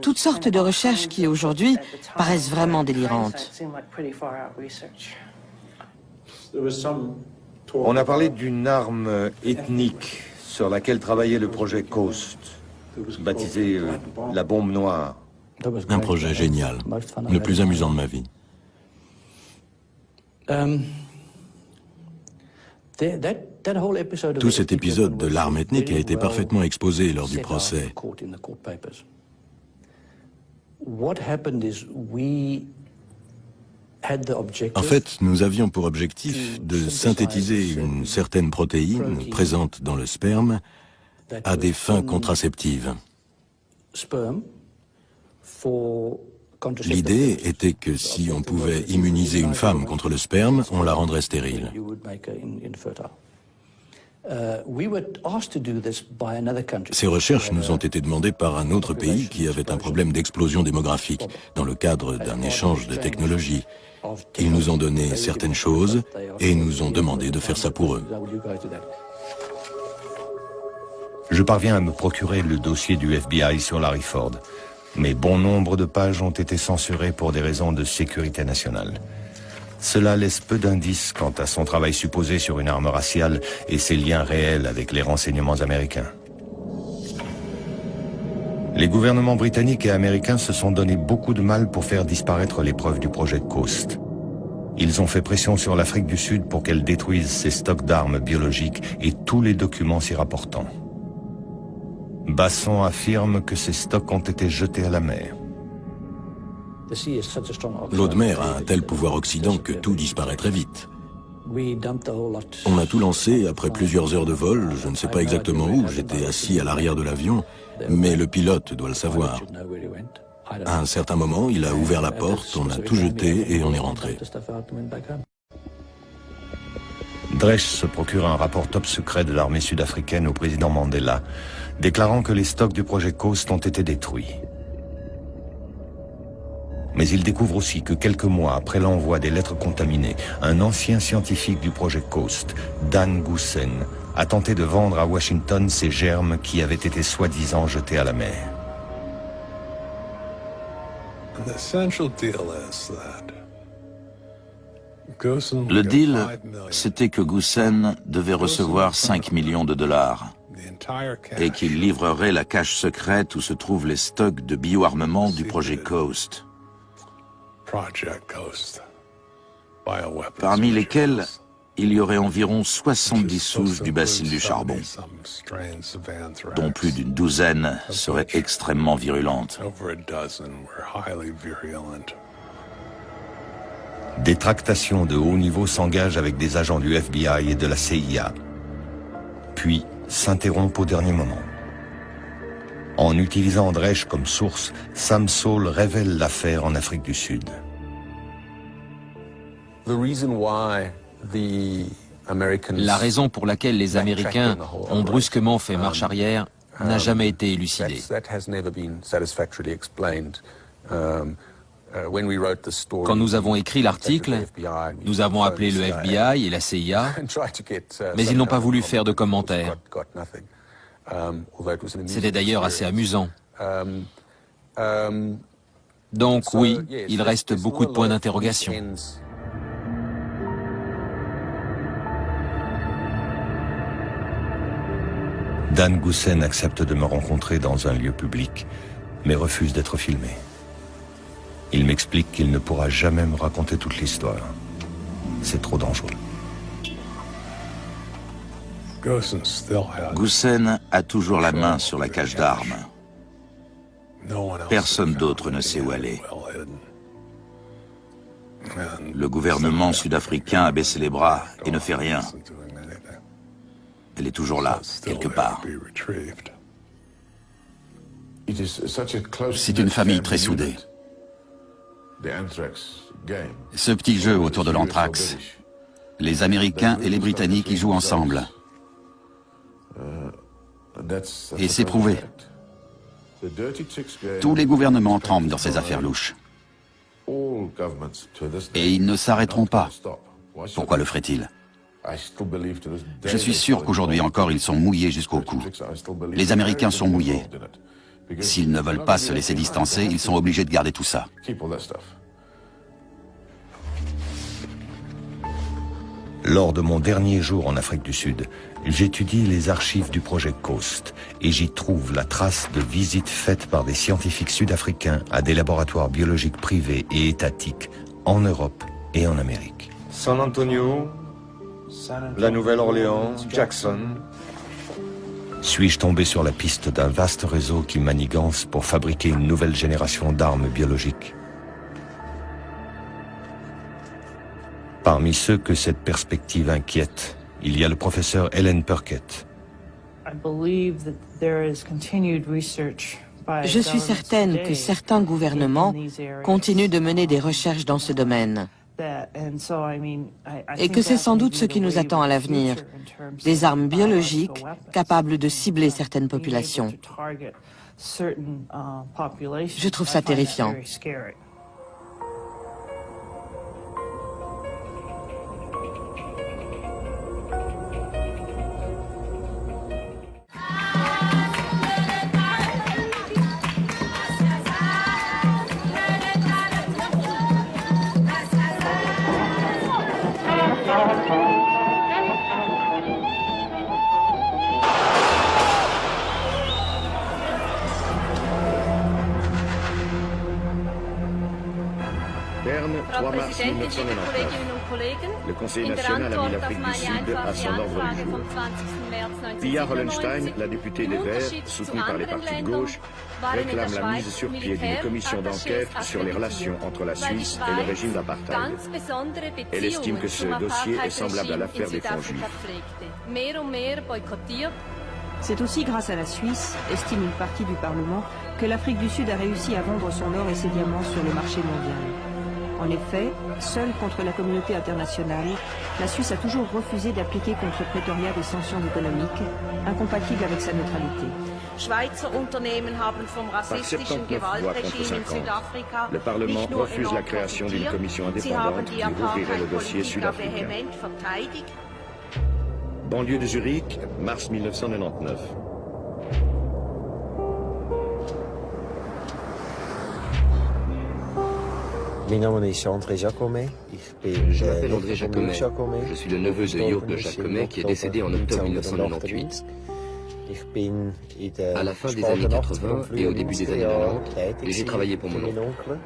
Toutes sortes de recherches qui, aujourd'hui, paraissent vraiment délirantes. On a parlé d'une arme ethnique sur laquelle travaillait le projet Coast, baptisé la bombe noire. Un projet génial, le plus amusant de ma vie. Tout cet épisode de l'arme ethnique a été parfaitement exposé lors du procès. En fait, nous avions pour objectif de synthétiser une certaine protéine présente dans le sperme à des fins contraceptives. L'idée était que si on pouvait immuniser une femme contre le sperme, on la rendrait stérile. Ces recherches nous ont été demandées par un autre pays qui avait un problème d'explosion démographique dans le cadre d'un échange de technologies. Ils nous ont donné certaines choses et nous ont demandé de faire ça pour eux. Je parviens à me procurer le dossier du FBI sur Larry Ford, mais bon nombre de pages ont été censurées pour des raisons de sécurité nationale. Cela laisse peu d'indices quant à son travail supposé sur une arme raciale et ses liens réels avec les renseignements américains. Les gouvernements britanniques et américains se sont donné beaucoup de mal pour faire disparaître les preuves du projet Coast. Ils ont fait pression sur l'Afrique du Sud pour qu'elle détruise ses stocks d'armes biologiques et tous les documents s'y rapportant. Basson affirme que ces stocks ont été jetés à la mer. L'eau de mer a un tel pouvoir oxydant que tout disparaît très vite. On a tout lancé après plusieurs heures de vol, je ne sais pas exactement où, j'étais assis à l'arrière de l'avion, mais le pilote doit le savoir. À un certain moment, il a ouvert la porte, on a tout jeté et on est rentré. Dresch se procure un rapport top secret de l'armée sud-africaine au président Mandela, déclarant que les stocks du projet Coast ont été détruits. Mais il découvre aussi que quelques mois après l'envoi des lettres contaminées, un ancien scientifique du projet Coast, Dan Goosen, a tenté de vendre à Washington ces germes qui avaient été soi-disant jetés à la mer. Le deal, c'était que Goosen devait recevoir 5 millions de dollars et qu'il livrerait la cache secrète où se trouvent les stocks de bioarmement du projet Coast, parmi lesquels il y aurait environ 70 souches du bacille du charbon, dont plus d'une douzaine seraient extrêmement virulentes. Des tractations de haut niveau s'engagent avec des agents du FBI et de la CIA, puis s'interrompent au dernier moment. En utilisant Dresch comme source, Sam Saul révèle l'affaire en Afrique du Sud. La raison pour laquelle les Américains ont brusquement fait marche arrière n'a jamais été élucidée. Quand nous avons écrit l'article, nous avons appelé le FBI et la CIA, mais ils n'ont pas voulu faire de commentaires. C'était d'ailleurs assez amusant. Donc oui, il reste beaucoup de points d'interrogation. Dan Goosen accepte de me rencontrer dans un lieu public, mais refuse d'être filmé. Il m'explique qu'il ne pourra jamais me raconter toute l'histoire. C'est trop dangereux. Goosen a toujours la main sur la cache d'armes. Personne d'autre ne sait où elle est. Le gouvernement sud-africain a baissé les bras et ne fait rien. Elle est toujours là, quelque part. C'est une famille très soudée. Ce petit jeu autour de l'anthrax, les Américains et les Britanniques y jouent ensemble. Et c'est prouvé. Tous les gouvernements tremblent dans ces affaires louches. Et ils ne s'arrêteront pas. Pourquoi le feraient-ils? Je suis sûr qu'aujourd'hui encore, ils sont mouillés jusqu'au cou. Les Américains sont mouillés. S'ils ne veulent pas se laisser distancer, ils sont obligés de garder tout ça. Lors de mon dernier jour en Afrique du Sud, j'étudie les archives du projet Coast et j'y trouve la trace de visites faites par des scientifiques sud-africains à des laboratoires biologiques privés et étatiques en Europe et en Amérique. San Antonio, la Nouvelle-Orléans, Jackson. Suis-je tombé sur la piste d'un vaste réseau qui manigance pour fabriquer une nouvelle génération d'armes biologiques? Parmi ceux que cette perspective inquiète, il y a le professeur Ellen Purkett. Je suis certaine que certains gouvernements continuent de mener des recherches dans ce domaine. Et que c'est sans doute ce qui nous attend à l'avenir. Des armes biologiques capables de cibler certaines populations. Je trouve ça terrifiant. Frau Präsidentin, liebe Kolleginnen und Kollegen, Le Conseil in der national a mis Antwort l'Afrique auf du meine Sud à son einfache ordre Anfrage du jour. vom 20. März Pia Hollenstein, 1997, la députée des im Verts, Unterschied zu soutenue par les anderen partis de Ländern, gauche, waren in der réclame la mise Schweiz sur pied d'une commission d'enquête sur les relations entre la Suisse et le régime d'apartheid. ganz besondere Elle estime que ce Beziehungen zum dossier est semblable à Apartheid-Regime in l'affaire des fonds Südafrika juifs. pflegte. Mehr und mehr boykottiert. C'est aussi grâce à la Suisse, estime une partie du Parlement, que l'Afrique du Sud a réussi à vendre son or et ses diamants sur le marché mondial. En effet, seule contre la communauté internationale, la Suisse a toujours refusé d'appliquer contre Pretoria des sanctions économiques, incompatibles avec sa neutralité. Schweizer Unternehmen haben vom rassistischen Gewaltregime in Südafrika le Parlement nicht nur refuse enorm la création d'une profitiert, commission sie haben indépendante die qui rouvrirait le dossier Apartheid-Politiker sud-africain. vehement verteidigt. Banlieue de Zurich, mars 1999. Je m'appelle André Jacomet. Je suis le neveu de Jürg Jacomet qui est décédé en octobre 1998. À la fin des années 80 et au début des années 90, j'ai travaillé pour mon oncle.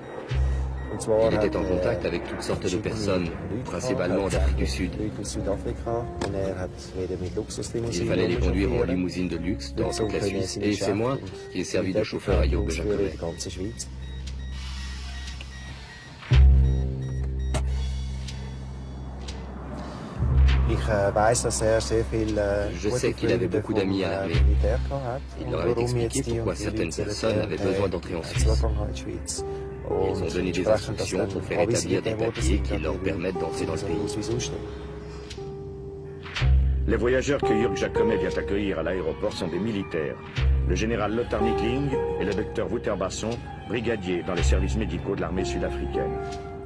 Il était en contact avec toutes sortes de personnes, principalement d'Afrique du Sud. Il fallait les conduire en limousine de luxe dans toute la Suisse. Et c'est moi qui ai servi de chauffeur à Jürg Jacomet. Je sais qu'il avait beaucoup d'amis à l'armée. Il leur avait expliqué pourquoi certaines personnes avaient besoin d'entrer en Suisse. Ils ont donné des instructions pour faire établir des papiers qui leur permettent d'entrer dans le pays. Les voyageurs que Jürg Jacomet vient accueillir à l'aéroport sont des militaires. Le général Lothar Nickling et le docteur Wouter Basson, brigadiers dans les services médicaux de l'armée sud-africaine.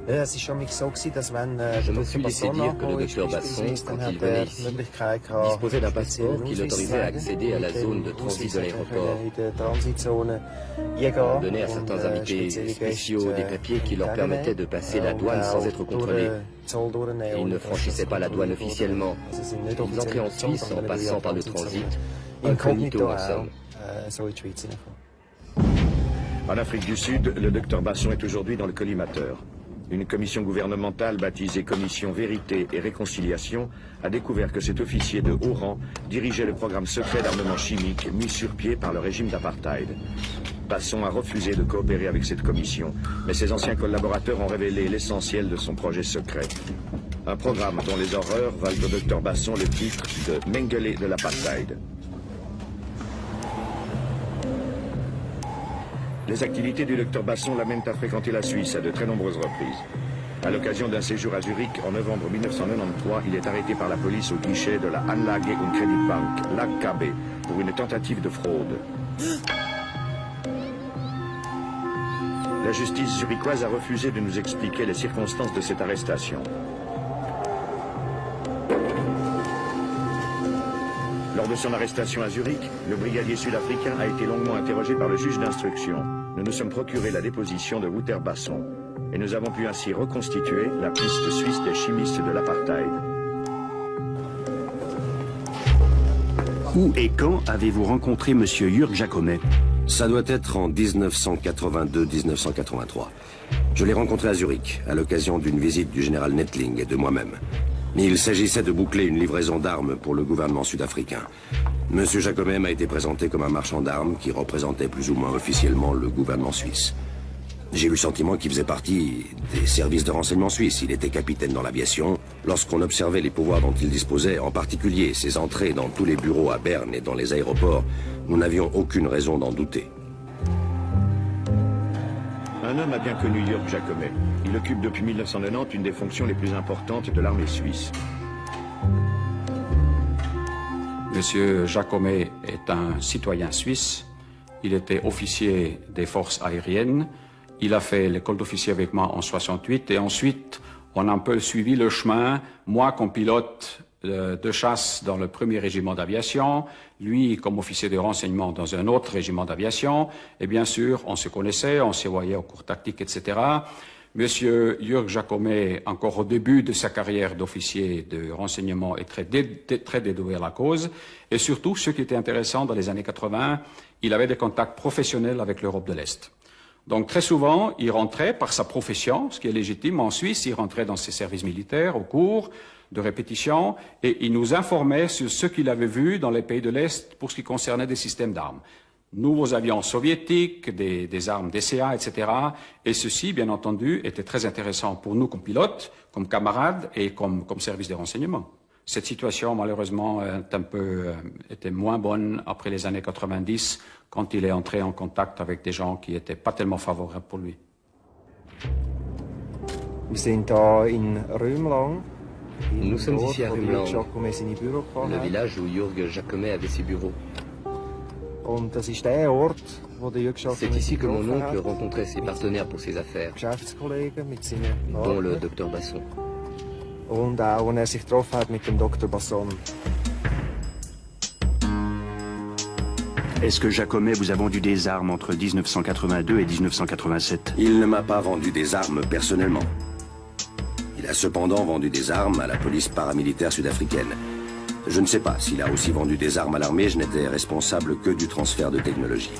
Je me suis laissé dire que le docteur Basson, quand il venait ici, disposait d'un passeport qui l'autorisait à accéder à la zone de transit de l'aéroport. Il donnait à certains invités spéciaux des papiers qui leur permettaient de passer la douane sans être contrôlés. Et ils ne franchissaient pas la douane officiellement. Ils entraient en Suisse en passant par le transit, incognito en somme. En Afrique du Sud, le docteur Basson est aujourd'hui dans le collimateur. Une commission gouvernementale baptisée Commission Vérité et Réconciliation a découvert que cet officier de haut rang dirigeait le programme secret d'armement chimique mis sur pied par le régime d'apartheid. Basson a refusé de coopérer avec cette commission, mais ses anciens collaborateurs ont révélé l'essentiel de son projet secret. Un programme dont les horreurs valent au docteur Basson le titre de Mengele de l'apartheid. Les activités du docteur Basson l'amènent à fréquenter la Suisse à de très nombreuses reprises. À l'occasion d'un séjour à Zurich en novembre 1993, il est arrêté par la police au guichet de la Anlage und Kreditbank, l'AKB, pour une tentative de fraude. La justice zurichoise a refusé de nous expliquer les circonstances de cette arrestation. Lors de son arrestation à Zurich, le brigadier sud-africain a été longuement interrogé par le juge d'instruction. Nous nous sommes procuré la déposition de Wouter Basson et nous avons pu ainsi reconstituer la piste suisse des chimistes de l'apartheid. Où et quand avez-vous rencontré M. Jürg Jacomet? Ça doit être en 1982-1983. Je l'ai rencontré à Zurich, à l'occasion d'une visite du général Nettling et de moi-même. Il s'agissait de boucler une livraison d'armes pour le gouvernement sud-africain. Monsieur Jacomet m'a été présenté comme un marchand d'armes qui représentait plus ou moins officiellement le gouvernement suisse. J'ai eu le sentiment qu'il faisait partie des services de renseignement suisses. Il était capitaine dans l'aviation. Lorsqu'on observait les pouvoirs dont il disposait, en particulier ses entrées dans tous les bureaux à Berne et dans les aéroports, nous n'avions aucune raison d'en douter. Un homme a bien connu Jürg Jacomet. Il occupe depuis 1990 une des fonctions les plus importantes de l'armée suisse. Monsieur Jacomet est un citoyen suisse. Il était officier des forces aériennes. Il a fait l'école d'officier avec moi en 68 et ensuite on a un peu suivi le chemin, moi comme pilote de chasse dans le 1er régiment d'aviation, lui comme officier de renseignement dans un autre régiment d'aviation, et bien sûr on se connaissait, on se voyait au cours tactique, etc. Monsieur Jürg Jacomet, encore au début de sa carrière d'officier de renseignement, est très dévoué à la cause, et surtout, ce qui était intéressant dans les années 80, il avait des contacts professionnels avec l'Europe de l'Est. Donc très souvent, il rentrait par sa profession, ce qui est légitime en Suisse, il rentrait dans ses services militaires au cours de répétition et il nous informait sur ce qu'il avait vu dans les pays de l'Est pour ce qui concernait des systèmes d'armes. Nouveaux avions soviétiques, des armes DCA, etc. Et ceci, bien entendu, était très intéressant pour nous comme pilotes, comme camarades et comme service de renseignement. Cette situation, malheureusement, était moins bonne après les années 90, quand il est entré en contact avec des gens qui n'étaient pas tellement favorables pour lui. Nous sommes ici à Rümlang, le village où Jürg Jacomet avait ses bureaux. C'est ici que mon oncle rencontrait ses partenaires pour ses affaires, dont le docteur Basson. Est-ce que Jacomet vous a vendu des armes entre 1982 et 1987? Il ne m'a pas vendu des armes personnellement. Il a cependant vendu des armes à la police paramilitaire sud-africaine. Je ne sais pas s'il a aussi vendu des armes à l'armée, je n'étais responsable que du transfert de technologie.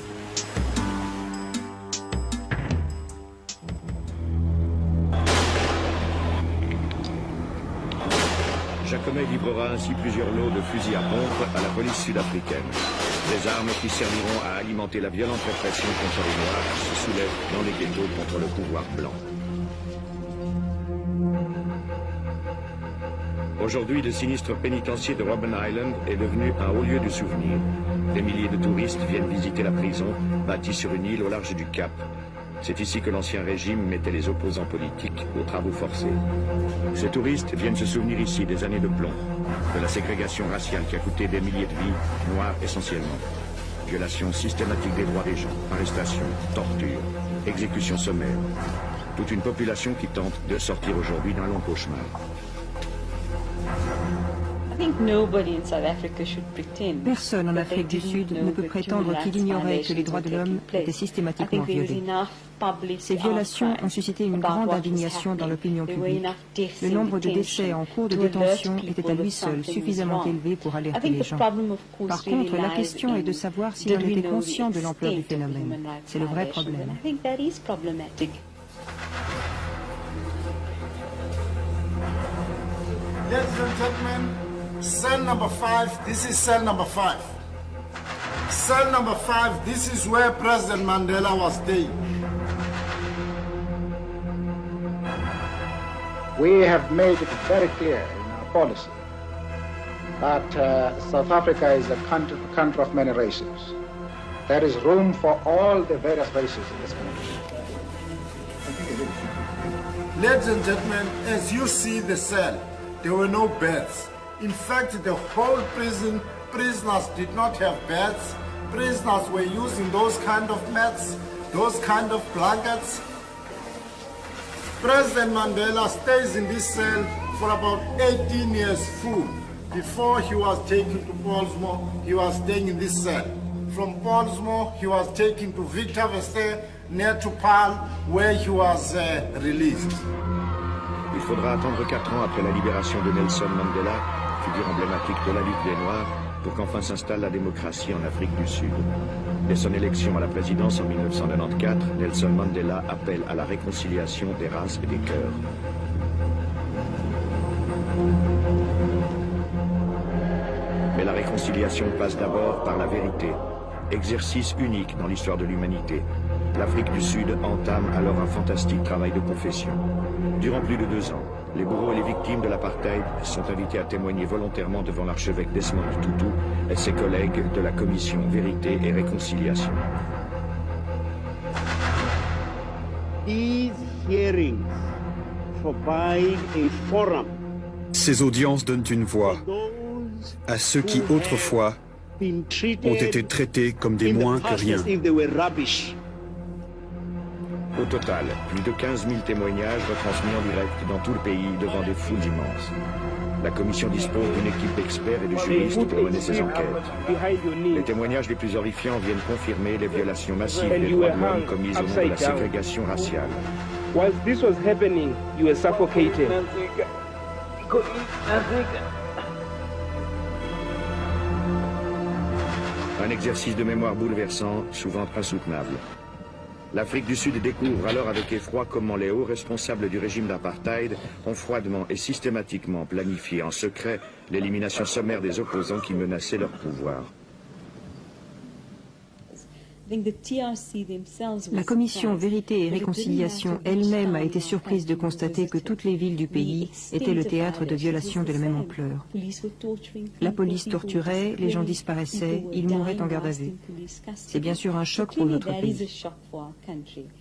Jacomet livrera ainsi plusieurs lots de fusils à pompe à la police sud-africaine. Des armes qui serviront à alimenter la violente répression contre les Noirs qui se soulèvent dans les ghettos contre le pouvoir blanc. Aujourd'hui, le sinistre pénitencier de Robben Island est devenu un haut lieu de souvenir. Des milliers de touristes viennent visiter la prison, bâtie sur une île au large du Cap. C'est ici que l'ancien régime mettait les opposants politiques aux travaux forcés. Ces touristes viennent se souvenir ici des années de plomb, de la ségrégation raciale qui a coûté des milliers de vies, noires essentiellement. Violation systématique des droits des gens, arrestations, torture, exécutions sommaires. Toute une population qui tente de sortir aujourd'hui d'un long cauchemar. Personne en Afrique du Sud ne peut prétendre qu'il ignorait que les droits de l'homme étaient systématiquement violés. Ces violations ont suscité une grande indignation dans l'opinion publique. Le nombre de décès en cours de détention était à lui seul suffisamment élevé pour alerter les gens. Par contre, la question est de savoir si on était conscient de l'ampleur du phénomène. C'est le vrai problème. Ladies and gentlemen, cell number 5, this is cell number 5. Cell number 5, this is where President Mandela was staying. We have made it very clear in our policy that South Africa is a country of many races. There is room for all the various races in this country. Ladies and gentlemen, as you see the cell, there were no beds. In fact, the whole prisoners did not have beds. Prisoners were using those kind of mats, those kind of blankets. President Mandela stays in this cell for about 18 years full. Before he was taken to Portsmouth, he was staying in this cell. From Portsmouth, he was taken to Victor Verster, near to Paarl, where he was released. Il faudra attendre 4 ans après la libération de Nelson Mandela, figure emblématique de la lutte des Noirs, pour qu'enfin s'installe la démocratie en Afrique du Sud. Dès son élection à la présidence en 1994, Nelson Mandela appelle à la réconciliation des races et des cœurs. Mais la réconciliation passe d'abord par la vérité, exercice unique dans l'histoire de l'humanité. L'Afrique du Sud entame alors un fantastique travail de confession. Durant plus de 2 ans, les bourreaux et les victimes de l'apartheid sont invités à témoigner volontairement devant l'archevêque Desmond Tutu et ses collègues de la commission Vérité et Réconciliation. Ces audiences donnent une voix à ceux qui, autrefois, ont été traités comme des moins que rien. Au total, plus de 15 000 témoignages retransmis en direct dans tout le pays devant des foules immenses. La commission dispose d'une équipe d'experts et de juristes pour mener ses enquêtes. Les témoignages les plus horrifiants viennent confirmer les violations massives des droits de l'homme commises au nom de la ségrégation raciale. Whilst this was happening, you were suffocated. Un exercice de mémoire bouleversant, souvent insoutenable. L'Afrique du Sud découvre alors avec effroi comment les hauts responsables du régime d'apartheid ont froidement et systématiquement planifié en secret l'élimination sommaire des opposants qui menaçaient leur pouvoir. La commission Vérité et Réconciliation elle-même a été surprise de constater que toutes les villes du pays étaient le théâtre de violations de la même ampleur. La police torturait, les gens disparaissaient, ils mouraient en garde à vue. C'est bien sûr un choc pour notre pays.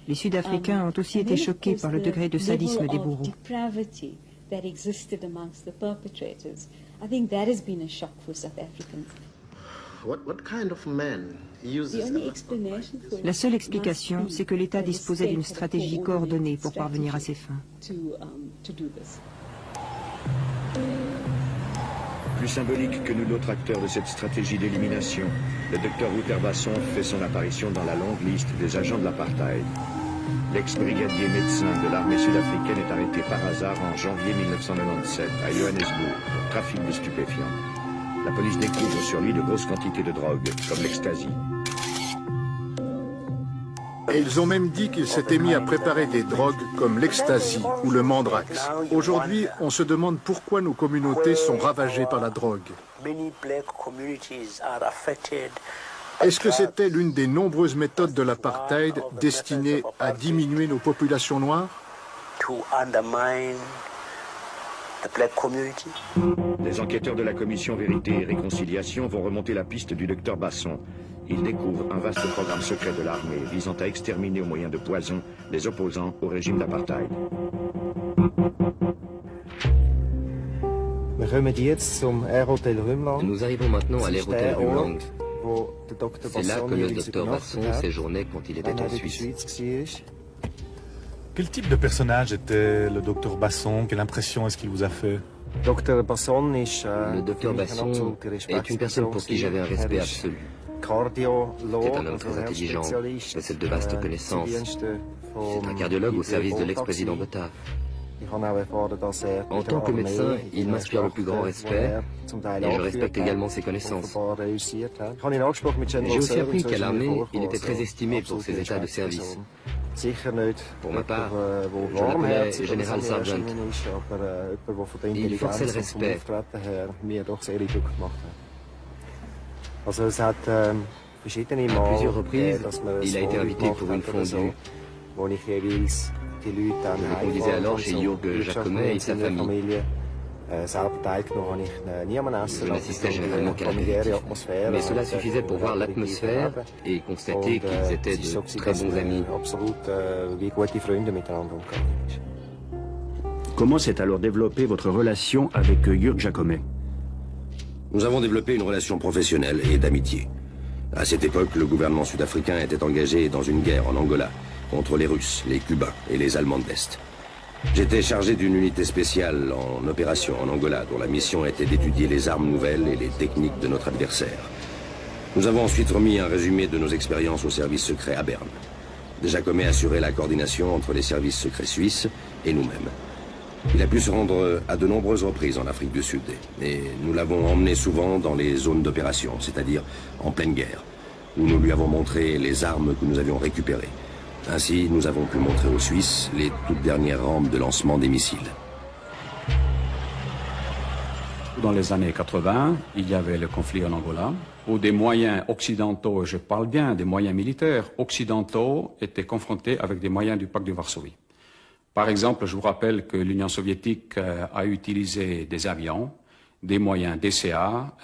Les Sud-Africains ont aussi été choqués par le degré de sadisme des bourreaux. La seule explication, c'est que l'État disposait d'une stratégie coordonnée pour parvenir à ses fins. Plus symbolique que nul autre acteur de cette stratégie d'élimination, le docteur Wouter Basson fait son apparition dans la longue liste des agents de l'apartheid. L'ex-brigadier médecin de l'armée sud-africaine est arrêté par hasard en janvier 1997 à Johannesburg pour trafic de stupéfiants. La police découvre sur lui de grosses quantités de drogue, comme l'ecstasy. Et ils ont même dit qu'ils s'étaient mis à préparer des drogues comme l'ecstasy ou le mandrax. Aujourd'hui, on se demande pourquoi nos communautés sont ravagées par la drogue. Est-ce que c'était l'une des nombreuses méthodes de l'apartheid destinées à diminuer nos populations noires ? Les enquêteurs de la commission Vérité et Réconciliation vont remonter la piste du docteur Basson. Ils découvrent un vaste programme secret de l'armée visant à exterminer au moyen de poison les opposants au régime d'apartheid. Nous arrivons maintenant à l'Air Hotel Rumlang. C'est là que le docteur Basson séjournait quand il était en Suisse. Quel type de personnage était le docteur Basson? Quelle impression est-ce qu'il vous a fait? Le docteur Basson est une personne pour qui j'avais un respect absolu. C'est un homme très intelligent, possède de vastes connaissances. C'est un cardiologue au service de l'ex-président Botha. En tant que médecin, il m'inspire le plus grand respect et je respecte également ses connaissances. J'ai aussi appris qu'à l'armée, il était très estimé pour ses états de service. Pour ma part, je l'appelais Général Sargent. Il forçait le respect. À plusieurs reprises, il a été invité pour une fondue. Je le conduisais alors chez Jürg Jacomet et sa famille. Je n'assistais généralement qu'à l'apéritif, mais cela suffisait pour voir l'atmosphère et constater qu'ils étaient de très bons amis. Comment s'est alors développée votre relation avec Jürg Jacomet? Nous avons développé une relation professionnelle et d'amitié. À cette époque, le gouvernement sud-africain était engagé dans une guerre en Angola contre les Russes, les Cubains et les Allemands de l'Est. J'étais chargé d'une unité spéciale en opération en Angola dont la mission était d'étudier les armes nouvelles et les techniques de notre adversaire. Nous avons ensuite remis un résumé de nos expériences au service secret à Berne. Jacomet assurait la coordination entre les services secrets suisses et nous-mêmes. Il a pu se rendre à de nombreuses reprises en Afrique du Sud et nous l'avons emmené souvent dans les zones d'opération, c'est-à-dire en pleine guerre, où nous lui avons montré les armes que nous avions récupérées. Ainsi, nous avons pu montrer aux Suisses les toutes dernières rampes de lancement des missiles. Dans les années 80, il y avait le conflit en Angola, où des moyens occidentaux, je parle bien des moyens militaires occidentaux, étaient confrontés avec des moyens du pacte de Varsovie. Par exemple, je vous rappelle que l'Union soviétique a utilisé des avions, des moyens DCA,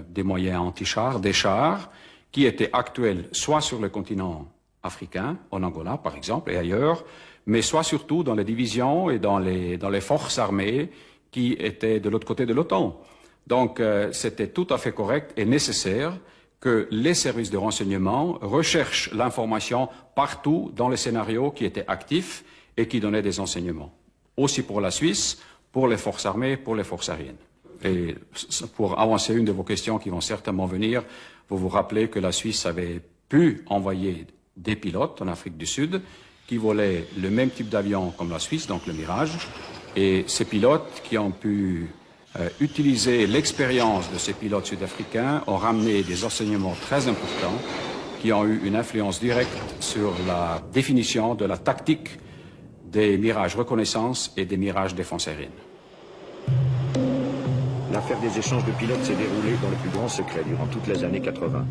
des moyens anti-chars, des chars, qui étaient actuels soit sur le continent africains, en Angola par exemple et ailleurs, mais soit surtout dans les divisions et dans les forces armées qui étaient de l'autre côté de l'OTAN. Donc c'était tout à fait correct et nécessaire que les services de renseignement recherchent l'information partout dans les scénarios qui étaient actifs et qui donnaient des enseignements. Aussi pour la Suisse, pour les forces armées, pour les forces aériennes. Et pour avancer une de vos questions qui vont certainement venir, vous vous rappelez que la Suisse avait pu envoyer des pilotes en Afrique du Sud qui volaient le même type d'avion comme la Suisse, donc le Mirage, et ces pilotes qui ont pu utiliser l'expérience de ces pilotes sud-africains ont ramené des enseignements très importants qui ont eu une influence directe sur la définition de la tactique des Mirages reconnaissance et des Mirages défense aérienne. L'affaire des échanges de pilotes s'est déroulée dans le plus grand secret durant toutes les années 80.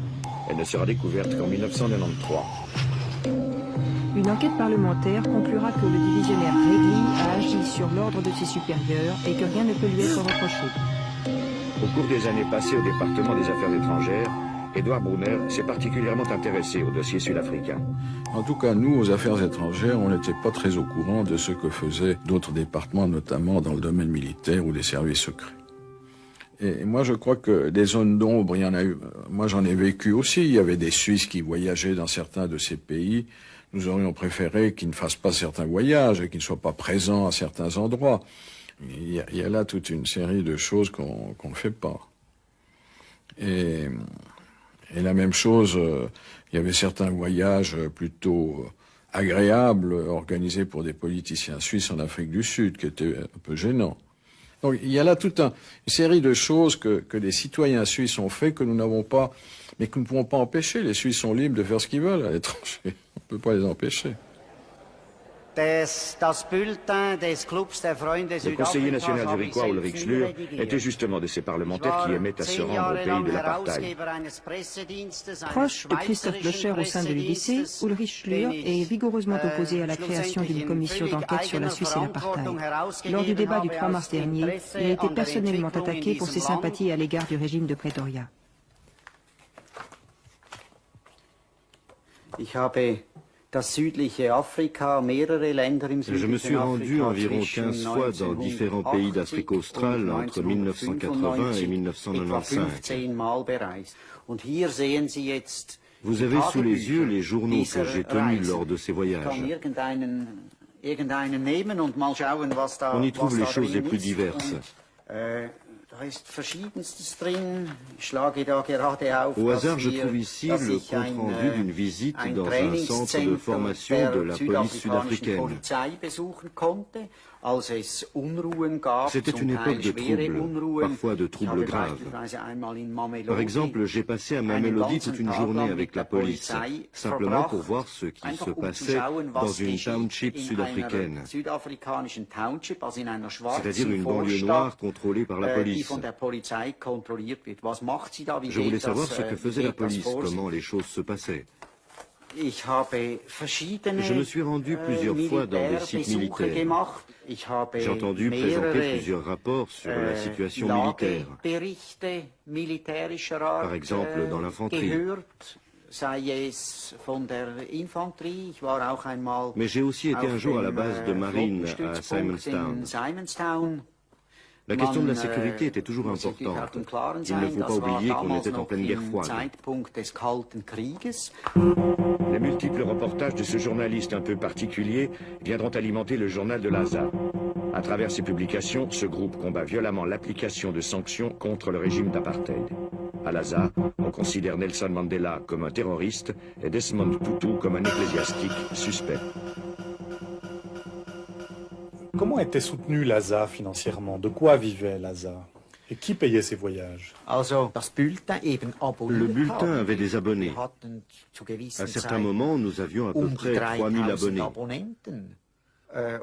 Elle ne sera découverte qu'en 1993. Une enquête parlementaire conclura que le divisionnaire Regli a agi sur l'ordre de ses supérieurs et que rien ne peut lui être reproché. Au cours des années passées au département des affaires étrangères, Edouard Brunner s'est particulièrement intéressé au dossier sud-africain. En tout cas, nous, aux affaires étrangères, on n'était pas très au courant de ce que faisaient d'autres départements, notamment dans le domaine militaire ou des services secrets. Et moi, je crois que des zones d'ombre, il y en a eu. Moi, j'en ai vécu aussi. Il y avait des Suisses qui voyageaient dans certains de ces pays. Nous aurions préféré qu'ils ne fassent pas certains voyages et qu'ils ne soient pas présents à certains endroits. Il y a là toute une série de choses qu'on ne fait pas. Et la même chose, il y avait certains voyages plutôt agréables organisés pour des politiciens suisses en Afrique du Sud qui étaient un peu gênants. Donc il y a là toute une série de choses que les citoyens suisses ont fait que nous n'avons pas, mais que nous ne pouvons pas empêcher. Les Suisses sont libres de faire ce qu'ils veulent à l'étranger. On ne peut pas les empêcher. Le conseiller national zurichois Ulrich Schlür était justement de ces parlementaires qui aimaient à se rendre au pays de l'apartheid. Proche de Christoph Blocher au sein de l'UDC, Ulrich Schlür est vigoureusement opposé à la création d'une commission d'enquête sur la Suisse et l'apartheid. Lors du débat du 3 mars dernier, il a été personnellement attaqué pour ses sympathies à l'égard du régime de Pretoria. Je me suis rendu environ 15 fois dans différents pays d'Afrique australe entre 1980 et 1995. Vous avez sous les yeux les journaux que j'ai tenus lors de ces voyages. On y trouve les choses les plus diverses. Au hasard, je trouve ici le compte-rendu d'une visite dans un centre de formation de la police sud-africaine. C'était une époque de troubles, parfois de troubles graves. Par exemple, j'ai passé à Mamelodi toute une journée avec la police, simplement pour voir ce qui se passait dans une township sud-africaine, c'est-à-dire une banlieue noire contrôlée par la police. Je voulais savoir ce que faisait la police, comment les choses se passaient. Je me suis rendu plusieurs fois dans des sites militaires. J'ai entendu présenter plusieurs rapports sur la situation militaire. Par exemple, dans l'infanterie. Mais j'ai aussi été un jour à la base de marine à Simonstown. La question de la sécurité était toujours importante. Il ne faut pas oublier qu'on était en pleine guerre froide. Les multiples reportages de ce journaliste un peu particulier viendront alimenter le journal de l'ASA. À travers ses publications, ce groupe combat violemment l'application de sanctions contre le régime d'apartheid. À l'ASA, on considère Nelson Mandela comme un terroriste et Desmond Tutu comme un ecclésiastique suspect. Comment était soutenu l'ASA financièrement? De quoi vivait l'ASA? Et qui payait ses voyages? Le bulletin avait des abonnés. À certains moments, nous avions à peu près 3000 abonnés. Et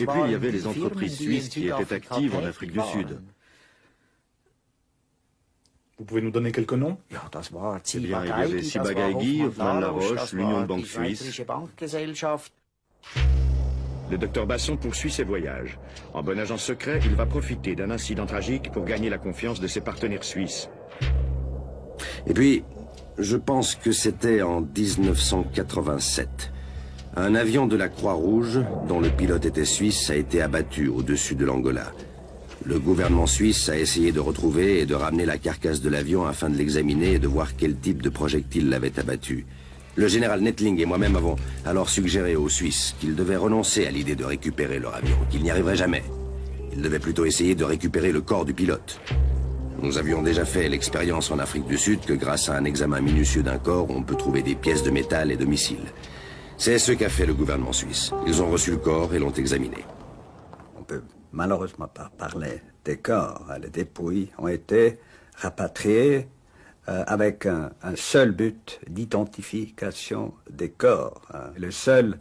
puis il y avait les entreprises suisses qui étaient actives en Afrique du Sud. Vous pouvez nous donner quelques noms? Eh bien, il y avait Sibagaigi, Hoffmann La Roche, l'Union de banque suisse. Le docteur Basson poursuit ses voyages. En bon agent secret, il va profiter d'un incident tragique pour gagner la confiance de ses partenaires suisses. Et puis, Je pense que c'était en 1987. Un avion de la Croix-Rouge, dont le pilote était suisse, a été abattu au-dessus de l'Angola. Le gouvernement suisse a essayé de retrouver et de ramener la carcasse de l'avion afin de l'examiner et de voir quel type de projectile l'avait abattu. Le général Nettling et moi-même avons alors suggéré aux Suisses qu'ils devaient renoncer à l'idée de récupérer leur avion, qu'ils n'y arriveraient jamais. Ils devaient plutôt essayer de récupérer le corps du pilote. Nous avions déjà fait l'expérience en Afrique du Sud que grâce à un examen minutieux d'un corps, on peut trouver des pièces de métal et de missiles. C'est ce qu'a fait le gouvernement suisse. Ils ont reçu le corps et l'ont examiné. On peut malheureusement pas parler des corps. Les dépouilles ont été rapatriées avec un seul but d'identification des corps. Le seul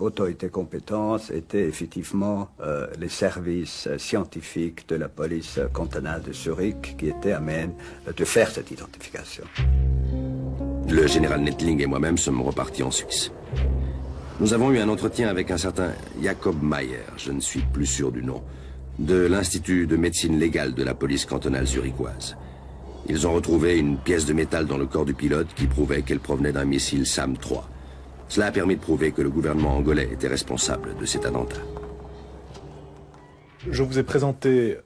autorité compétente était effectivement les services scientifiques de la police cantonale de Zurich qui étaient à même de faire cette identification. Le général Nettling et moi-même sommes repartis en Suisse. Nous avons eu un entretien avec un certain Jacob Mayer, je ne suis plus sûr du nom, de l'Institut de médecine légale de la police cantonale zurichoise. Ils ont retrouvé une pièce de métal dans le corps du pilote qui prouvait qu'elle provenait d'un missile SAM-3. Cela a permis de prouver que le gouvernement angolais était responsable de cet attentat. Je vous ai présenté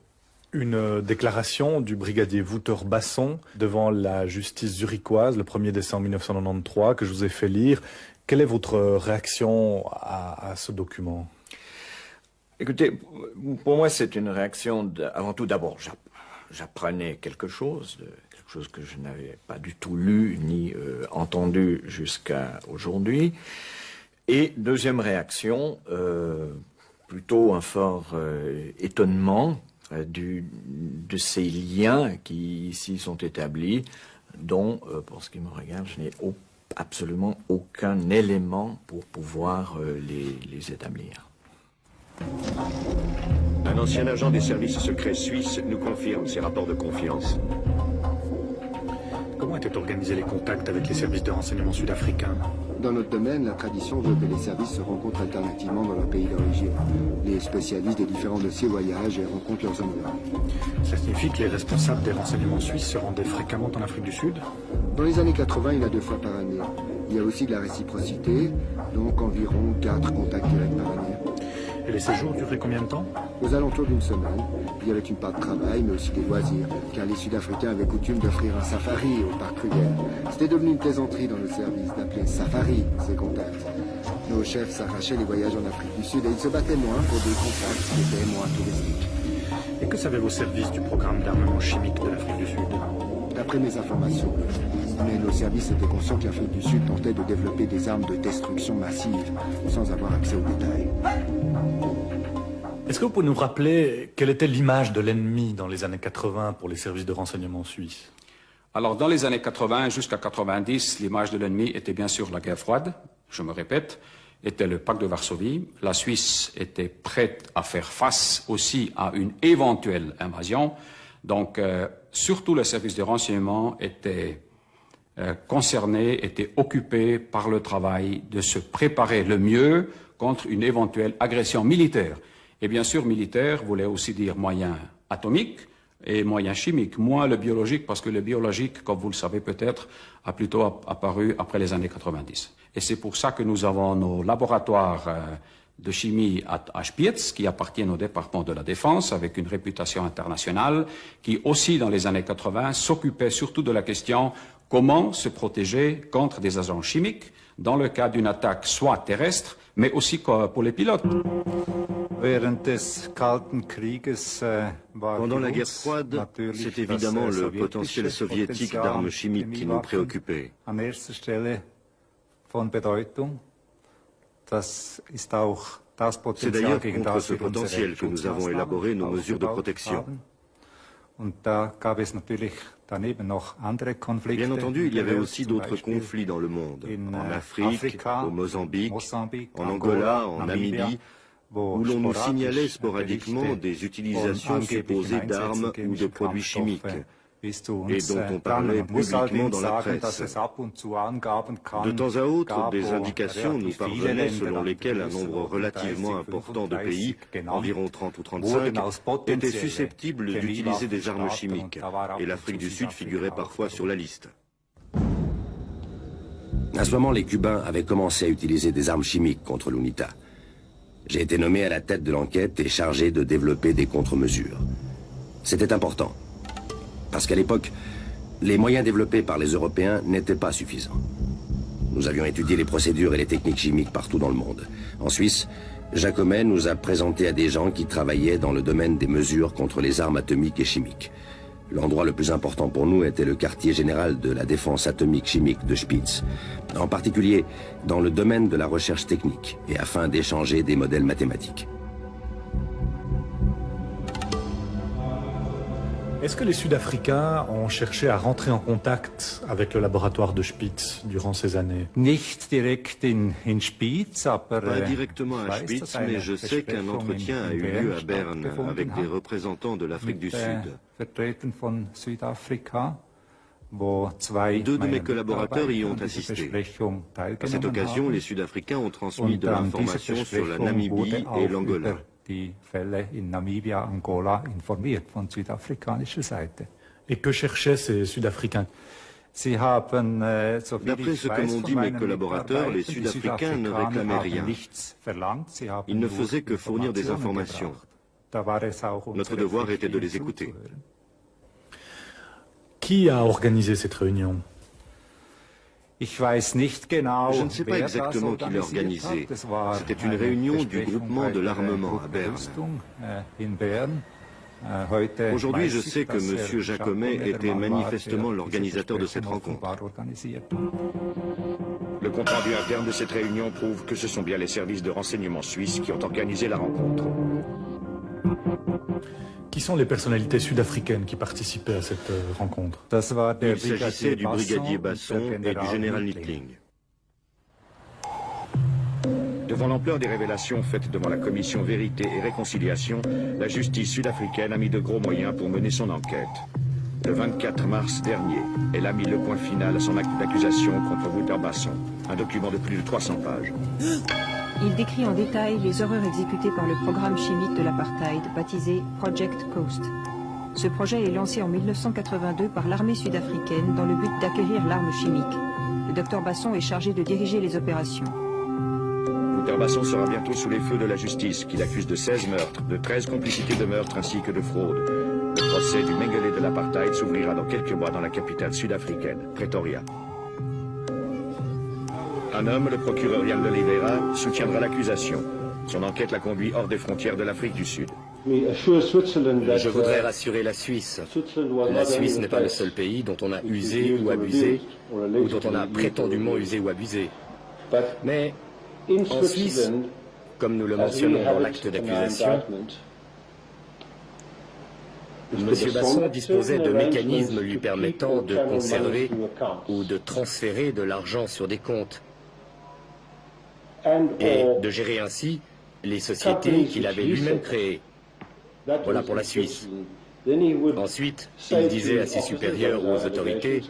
une déclaration du brigadier Wouter Basson devant la justice zurichoise le 1er décembre 1993 que je vous ai fait lire. Quelle est votre réaction à ce document? Écoutez, pour moi c'est une réaction, avant tout d'abord, j'apprenais quelque chose que je n'avais pas du tout lu ni entendu jusqu'à aujourd'hui. Et deuxième réaction, plutôt un fort étonnement de ces liens qui ici sont établis, dont, pour ce qui me regarde, je n'ai absolument aucun élément pour pouvoir les établir. Un ancien agent des services secrets suisses nous confirme ces rapports de confiance. Comment étaient organisés les contacts avec les services de renseignement sud-africains? Dans notre domaine, la tradition veut que les services se rencontrent alternativement dans leur pays d'origine. Les spécialistes des différents dossiers voyagent et rencontrent leurs homologues. Cela signifie que les responsables des renseignements suisses se rendaient fréquemment en Afrique du Sud? Dans les années 80, il y en a 2 fois par année. Il y a aussi de la réciprocité, donc environ 4 contacts directs par année. Et les séjours duraient combien de temps? Aux alentours d'une semaine. Il y avait une part de travail, mais aussi des loisirs, car les Sud-Africains avaient coutume d'offrir un safari au parc Kruger. C'était devenu une plaisanterie dans le service d'appeler safari ces contacts. Nos chefs s'arrachaient les voyages en Afrique du Sud et ils se battaient moins pour des contacts qui étaient moins touristiques. Et que savaient vos services du programme d'armement chimique de l'Afrique du Sud? D'après mes informations, mais nos services étaient conscients que l'Afrique du Sud tentait de développer des armes de destruction massive, sans avoir accès aux détails. Est-ce que vous pouvez nous rappeler quelle était l'image de l'ennemi dans les années 80 pour les services de renseignement suisses? Alors, dans les années 80 jusqu'à 90, l'image de l'ennemi était bien sûr la guerre froide, je me répète, était le pacte de Varsovie. La Suisse était prête à faire face aussi à une éventuelle invasion. Donc, surtout les services de renseignement étaient concernés, étaient occupés par le travail de se préparer le mieux contre une éventuelle agression militaire. Et bien sûr, militaire voulait aussi dire moyens atomiques et moyens chimiques, moins le biologique, parce que le biologique, comme vous le savez peut-être, a plutôt apparu après les années 90. Et c'est pour ça que nous avons nos laboratoires de chimie à Spiez, qui appartiennent au département de la Défense, avec une réputation internationale, qui aussi, dans les années 80, s'occupait surtout de la question comment se protéger contre des agents chimiques, dans le cas d'une attaque soit terrestre, mais aussi pour les pilotes. Pendant la guerre froide, c'est évidemment le potentiel soviétique d'armes chimiques qui nous préoccupait. C'est d'ailleurs contre ce potentiel que nous avons élaboré nos mesures de protection. Bien entendu, il y avait aussi d'autres conflits dans le monde, en Afrique, au Mozambique, en Angola, en Namibie, où l'on nous signalait sporadiquement des utilisations supposées d'armes ou de produits chimiques, et dont on parlait publiquement dans la presse. De temps à autre, des indications nous parvenaient selon lesquelles un nombre relativement important de pays, environ 30 ou 35, étaient susceptibles d'utiliser des armes chimiques, et l'Afrique du Sud figurait parfois sur la liste. À ce moment, les Cubains avaient commencé à utiliser des armes chimiques contre l'UNITA. J'ai été nommé à la tête de l'enquête et chargé de développer des contre-mesures. C'était important, parce qu'à l'époque, les moyens développés par les Européens n'étaient pas suffisants. Nous avions étudié les procédures et les techniques chimiques partout dans le monde. En Suisse, Jacomet nous a présenté à des gens qui travaillaient dans le domaine des mesures contre les armes atomiques et chimiques. L'endroit le plus important pour nous était le quartier général de la défense atomique chimique de Spitz, en particulier dans le domaine de la recherche technique et afin d'échanger des modèles mathématiques. Est-ce que les Sud-Africains ont cherché à rentrer en contact avec le laboratoire de Spitz durant ces années? Pas directement à Spitz, mais je sais qu'un entretien a eu lieu à Berne avec des représentants de l'Afrique du Sud. Deux de mes collaborateurs y ont assisté. À cette occasion, les Sud-Africains ont transmis de l'information sur la Namibie et l'Angola. Et que cherchaient ces Sud-Africains? D'après ce que m'ont dit mes collaborateurs, les Sud-Africains ne réclamaient rien. Ils ne faisaient que fournir des informations. Notre devoir était de les écouter. Qui a organisé cette réunion? Je ne sais pas exactement qui l'a organisé. C'était une réunion du groupement de l'armement à Berne. Aujourd'hui, je sais que M. Jacomet était manifestement l'organisateur de cette rencontre. Le compte-rendu interne de cette réunion prouve que ce sont bien les services de renseignement suisses qui ont organisé la rencontre. Qui sont les personnalités sud-africaines qui participaient à cette rencontre? Il s'agissait du brigadier Basson et du général Nittling. Devant l'ampleur des révélations faites devant la commission Vérité et Réconciliation, la justice sud-africaine a mis de gros moyens pour mener son enquête. Le 24 mars dernier, elle a mis le point final à son acte d'accusation contre Wouter Basson, un document de plus de 300 pages. Il décrit en détail les horreurs exécutées par le programme chimique de l'apartheid, baptisé Project Coast. Ce projet est lancé en 1982 par l'armée sud-africaine dans le but d'acquérir l'arme chimique. Le docteur Basson est chargé de diriger les opérations. Wouter Basson sera bientôt sous les feux de la justice, qui l'accuse de 16 meurtres, de 13 complicités de meurtre ainsi que de fraude. Le procès du Mengele de l'apartheid s'ouvrira dans quelques mois dans la capitale sud-africaine, Pretoria. Un homme, le procureur Jan de Oliveira, soutiendra l'accusation. Son enquête l'a conduit hors des frontières de l'Afrique du Sud. Je voudrais rassurer la Suisse. La Suisse n'est pas le seul pays dont on a usé ou abusé, ou dont on a prétendument usé ou abusé. Mais en Suisse, comme nous le mentionnons dans l'acte d'accusation, M. Basson disposait de mécanismes lui permettant de conserver ou de transférer de l'argent sur des comptes et de gérer ainsi les sociétés qu'il avait lui-même créées. Voilà pour la Suisse. Ensuite, il disait à ses supérieurs ou aux autorités: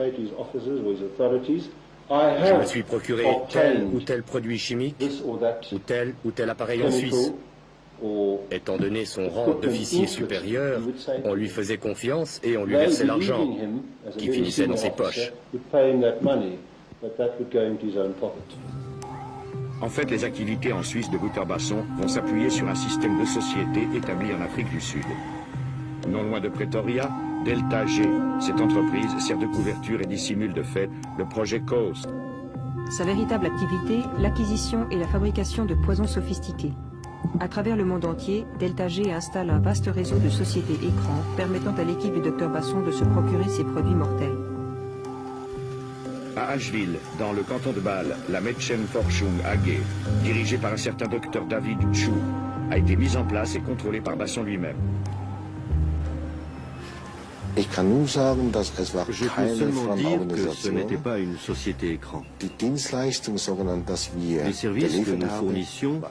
je me suis procuré tel ou tel produit chimique ou tel appareil en Suisse. Étant donné son rang d'officier supérieur, on lui faisait confiance et on lui versait l'argent, qui finissait dans ses poches. En fait, les activités en Suisse de Wouter Basson vont s'appuyer sur un système de société établi en Afrique du Sud. Non loin de Pretoria, Delta G, cette entreprise sert de couverture et dissimule de fait le projet Coast. Sa véritable activité, l'acquisition et la fabrication de poisons sophistiqués. À travers le monde entier, Delta G installe un vaste réseau de sociétés écrans permettant à l'équipe du Dr Basson de se procurer ces produits mortels. À Asheville, dans le canton de Bâle, la Mädchenforschung AG, dirigée par un certain Dr David Chu, a été mise en place et contrôlée par Basson lui-même. Je peux seulement dire que ce n'était pas une société écran. Les services que nous fournissions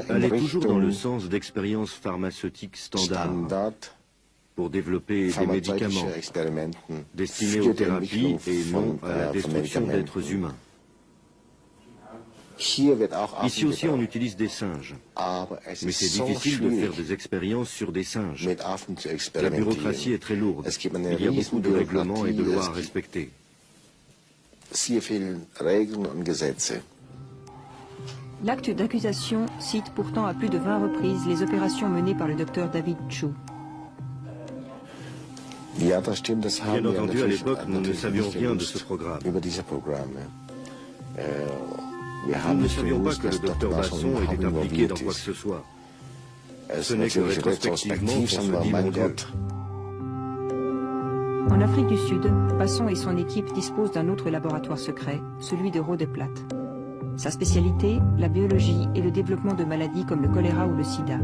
allaient toujours dans le sens d'expériences pharmaceutiques standards pour développer des médicaments destinés aux thérapies et non à la destruction d'êtres humains. Ici aussi, on utilise des singes, mais c'est difficile de faire des expériences sur des singes. La bureaucratie est très lourde. Il y a beaucoup de règlements et de lois à respecter. sehr vielen Regeln und Gesetze. L'acte d'accusation cite pourtant à plus de 20 reprises les opérations menées par le docteur David Chu. Ja, das stimmt, das haben Bien wir entendu, à l'époque, nous ne savions rien de ce programme. Über diese Programme. Nous ne savions pas que le docteur Basson était impliqué dans quoi que ce soit. Ce n'est que rétrospectivement qu'on se dit, mon Dieu. En Afrique du Sud, Basson et son équipe disposent d'un autre laboratoire secret, celui de Rodeplat. Sa spécialité, la biologie et le développement de maladies comme le choléra ou le sida.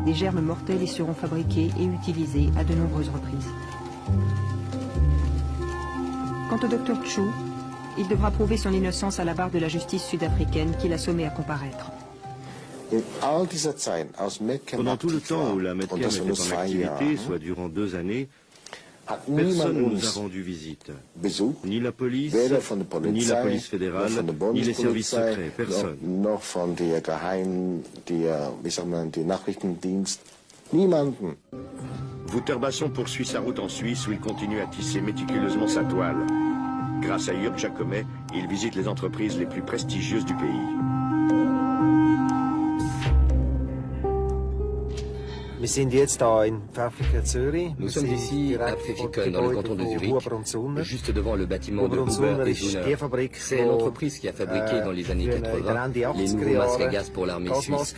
Des germes mortels y seront fabriqués et utilisés à de nombreuses reprises. Quant au docteur Chu, il devra prouver son innocence à la barre de la justice sud-africaine qui l'a sommé à comparaître. Pendant tout le temps où la Medchem était en activité, soit durant 2 années, personne ne nous a rendu visite. Ni la police, ni la police fédérale, ni les services secrets, personne. Wouter Basson poursuit sa route en Suisse où il continue à tisser méticuleusement sa toile. Grâce à Jürg Jacomet, il visite les entreprises les plus prestigieuses du pays. Nous sommes ici à Pfäffikon, dans le canton de Zurich, juste devant le bâtiment de Huber et Zuner. C'est l'entreprise qui a fabriqué dans les années 80 les nouveaux masques à gaz pour l'armée suisse.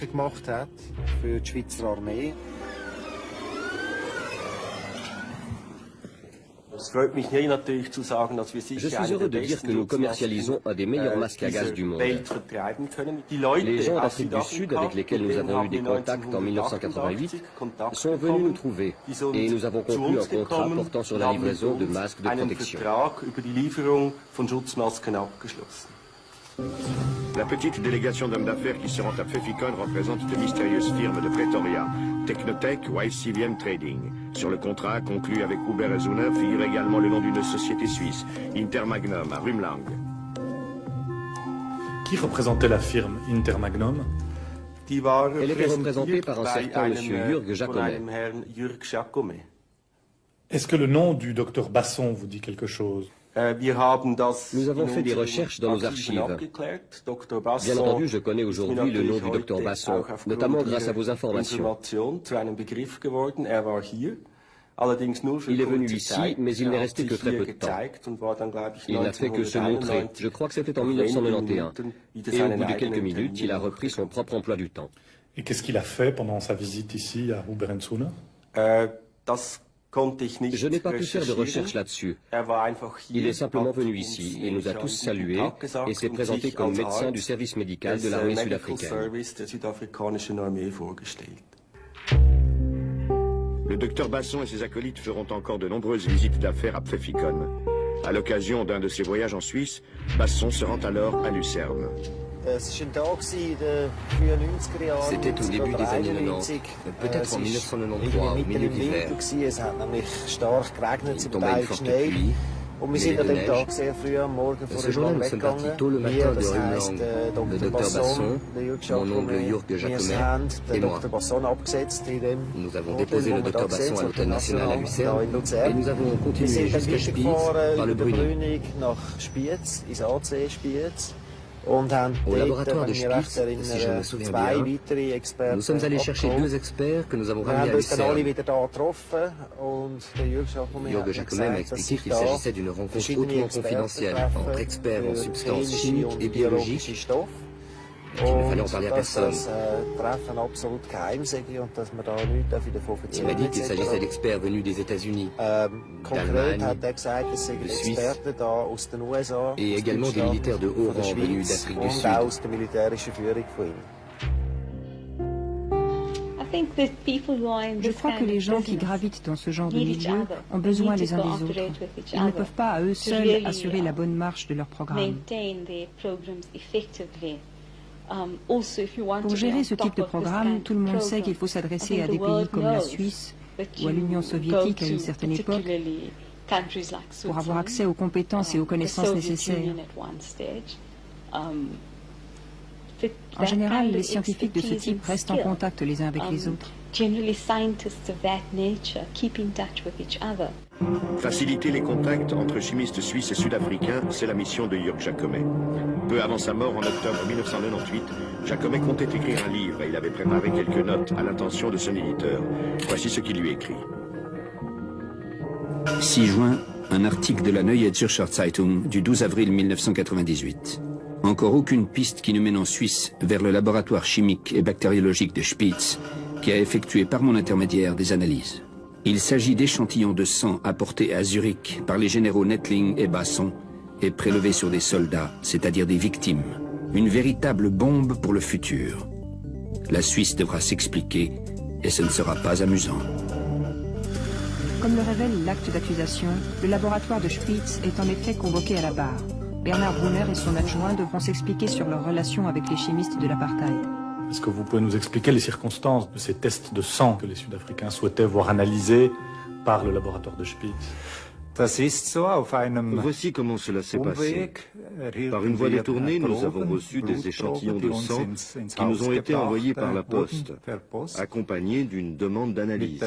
Je suis heureux de dire que nous commercialisons un des meilleurs masques à gaz du monde. Les gens d'Afrique du Sud avec lesquels nous avons eu des contacts en 1988 sont venus nous trouver et nous avons conclu un contrat portant sur la livraison de masques de protection. La petite délégation d'hommes d'affaires qui se rend à Pfäffikon représente de mystérieuses firmes de Pretoria, Technotech ou ICVM Trading. Sur le contrat conclu avec Huber et Zuner figure également le nom d'une société suisse, Intermagnum à Rumlang. Qui représentait la firme Intermagnum? Elle était représentée par un certain monsieur Jürg Jacomet. Est-ce que le nom du docteur Basson vous dit quelque chose? Nous avons fait des recherches dans nos archives. Bien entendu, je connais aujourd'hui le nom du docteur Basson, notamment grâce à vos informations. Il est venu ici, mais il n'est resté que très peu de temps. Il n'a fait que se montrer. Je crois que c'était en 1991. Et au bout de quelques minutes, il a repris son propre emploi du temps. Et qu'est-ce qu'il a fait pendant sa visite ici à Huber et Zuner? Je n'ai pas pu faire de recherche là-dessus. Il est simplement venu ici et nous a tous salués et s'est présenté comme médecin du service médical de l'armée sud-africaine. Le docteur Basson et ses acolytes feront encore de nombreuses visites d'affaires à Pfäffikon. À l'occasion d'un de ses voyages en Suisse, Basson se rend alors à Lucerne. C'était au début des années 90, peut-être en 1993, au milieu d'hiver. Il tombait une forte pluie, mais de neige. Ce jour-là, nous sommes partis tôt le matin de Rumlang. Le docteur Basson, mon oncle Jürg Jacomet et moi. Nous avons déposé le docteur Basson à l'hôtel national à Lucerne et nous avons continué jusqu'à Spiez par le Brünig. Au laboratoire de Spiez, si je me souviens bien, nous sommes allés chercher 2 experts que nous avons ramenés à Lucerne. Jürg Jacomet m'a expliqué qu'il s'agissait d'une rencontre hautement confidentielle entre experts en substances chimiques et biologiques, qu'il ne fallait en parler à personne. Il m'a dit qu'il s'agissait d'experts venus des États-Unis, d'Allemagne, de Suisse et également des militaires de haut rang venus d'Afrique du Sud. Je crois que les gens qui gravitent dans ce genre de milieu ont besoin les uns des autres. Ils ne peuvent pas à eux seuls assurer la bonne marche de leur programme. Pour gérer ce type de programme, tout le monde sait qu'il faut s'adresser à des pays comme la Suisse ou à l'Union soviétique à une certaine époque pour avoir accès aux compétences et aux connaissances nécessaires. En général, les scientifiques de ce type restent en contact les uns avec les autres. generally scientists of that nature keep in touch with each other. Faciliter les contacts entre chimistes suisses et sud-africains, c'est la mission de Jörg Jacomet. Peu avant sa mort en octobre 1998, Jacomet comptait écrire un livre et il avait préparé quelques notes à l'intention de son éditeur. Voici ce qu'il lui écrit. 6 juin, un article de la Neue Zürcher Zeitung du 12 avril 1998. Encore aucune piste qui nous mène en Suisse vers le laboratoire chimique et bactériologique de Spitz, qui a effectué par mon intermédiaire des analyses. Il s'agit d'échantillons de sang apportés à Zurich par les généraux Nettling et Basson et prélevés sur des soldats, c'est-à-dire des victimes. Une véritable bombe pour le futur. La Suisse devra s'expliquer et ce ne sera pas amusant. Comme le révèle l'acte d'accusation, le laboratoire de Spitz est en effet convoqué à la barre. Bernard Brunner et son adjoint devront s'expliquer sur leur relation avec les chimistes de l'apartheid. Est-ce que vous pouvez nous expliquer les circonstances de ces tests de sang que les Sud-Africains souhaitaient voir analysés par le laboratoire de Spitz? Voici comment cela s'est passé. Par une voie détournée, nous avons reçu des échantillons de sang qui nous ont été envoyés par la poste, accompagnés d'une demande d'analyse.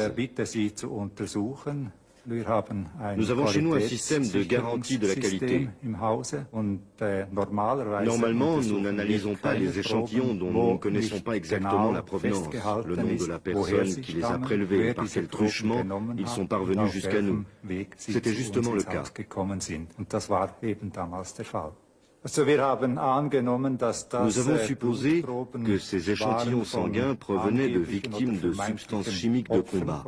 Nous avons chez nous un système de garantie de la qualité. Normalement, nous n'analysons pas les échantillons dont nous ne connaissons pas exactement la provenance, le nom de la personne qui les a prélevés, par quel truchement ils sont parvenus jusqu'à nous. C'était justement le cas. Nous avons supposé que ces échantillons sanguins provenaient de victimes de substances chimiques de combat.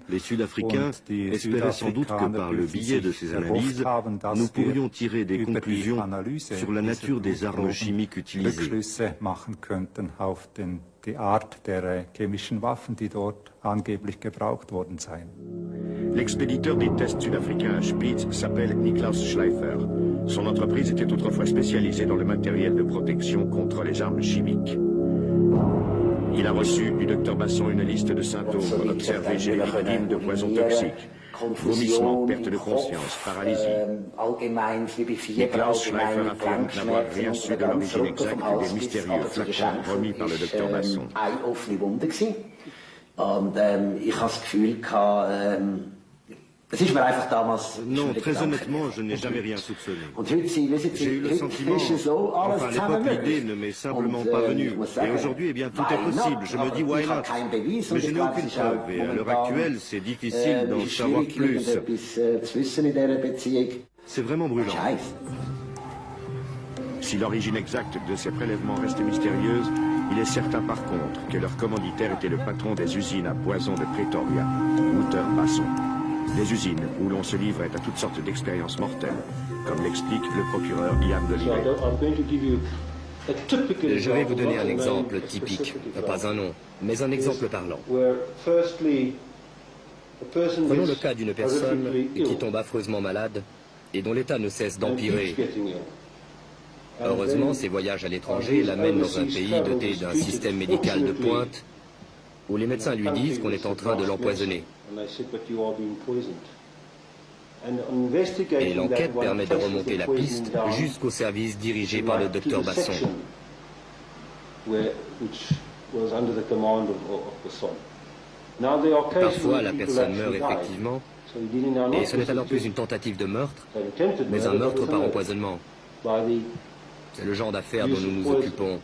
Les Sud-Africains espéraient sans doute que par le biais de ces analyses, nous pourrions tirer des conclusions sur la nature des armes chimiques utilisées. L'expéditeur des tests sud-africains à Spitz s'appelle Niklaus Schleifer. Son entreprise était autrefois spécialisée dans le matériel de protection contre les armes chimiques. Il a reçu du Dr Basson une liste de symptômes observés chez les victimes de poisons toxiques. Vomissements, perte de conscience, paralysie. Niklaus Schleifer affirme n'avoir rien su de l'origine exacte des mystérieux flacons remis par le Dr Basson. Non, très honnêtement, je n'ai jamais rien soupçonné. J'ai eu le sentiment, enfin à l'époque l'idée ne m'est simplement pas venue. Et aujourd'hui, eh bien, tout est possible. Je me dis, why not? Mais je n'ai aucune preuve et à l'heure actuelle, c'est difficile d'en savoir plus. C'est vraiment brûlant. Si l'origine exacte de ces prélèvements reste mystérieuse, il est certain par contre que leur commanditaire était le patron des usines à poison de Pretoria, Wouter Basson. Des usines où l'on se livrait à toutes sortes d'expériences mortelles, comme l'explique le procureur Ian Dolivet. Je vais vous donner un exemple typique, pas un nom, mais un exemple parlant. Prenons le cas d'une personne qui tombe affreusement malade et dont l'état ne cesse d'empirer. Heureusement, ses voyages à l'étranger l'amènent dans un pays doté d'un système médical de pointe où les médecins lui disent qu'on est en train de l'empoisonner. Et l'enquête permet de remonter la piste jusqu'au service dirigé par le docteur Basson. Parfois, la personne meurt effectivement, et ce n'est alors plus une tentative de meurtre, mais un meurtre par empoisonnement. C'est le genre d'affaires dont nous nous occupons,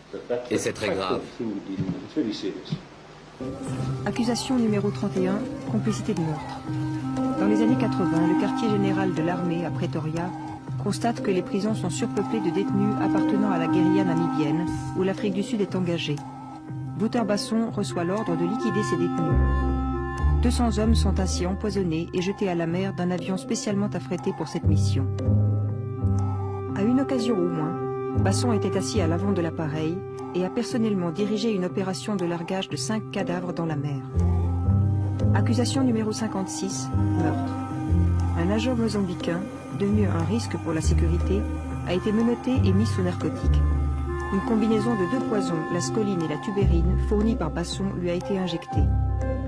et c'est très grave. Accusation numéro 31, complicité de meurtre. Dans les années 80, le quartier général de l'armée à Pretoria constate que les prisons sont surpeuplées de détenus appartenant à la guérilla namibienne, où l'Afrique du Sud est engagée. Wouter Basson reçoit l'ordre de liquider ces détenus. 200 hommes sont ainsi empoisonnés et jetés à la mer d'un avion spécialement affrété pour cette mission. À une occasion au moins, Basson était assis à l'avant de l'appareil et a personnellement dirigé une opération de largage de 5 cadavres dans la mer. Accusation numéro 56, meurtre. Un agent mozambicain, devenu un risque pour la sécurité, a été menotté et mis sous narcotique. Une combinaison de 2 poisons, la scoline et la tubérine, fournie par Basson, lui a été injectée.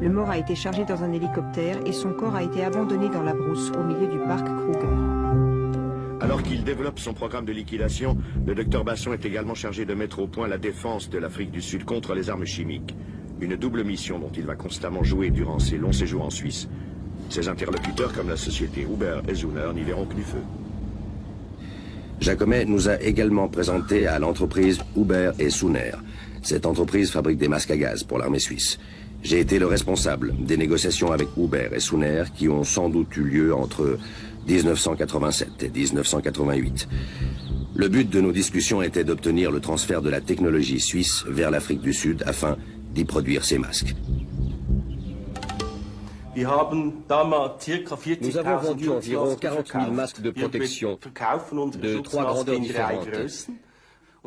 Le mort a été chargé dans un hélicoptère et son corps a été abandonné dans la brousse au milieu du parc Kruger. Alors qu'il développe son programme de liquidation, le docteur Basson est également chargé de mettre au point la défense de l'Afrique du Sud contre les armes chimiques. une double mission dont il va constamment jouer durant ses longs séjours en Suisse. Ses interlocuteurs, comme la société Huber et Zuner, n'y verront que du feu. Jacomet nous a également présenté à l'entreprise Huber et Zuner. Cette entreprise fabrique des masques à gaz pour l'armée suisse. J'ai été le responsable des négociations avec Huber et Zuner qui ont sans doute eu lieu entre 1987 et 1988. Le but de nos discussions était d'obtenir le transfert de la technologie suisse vers l'Afrique du Sud afin d'y produire ces masques. Nous avons vendu environ 40 000 masques de protection de 3 grandeurs différentes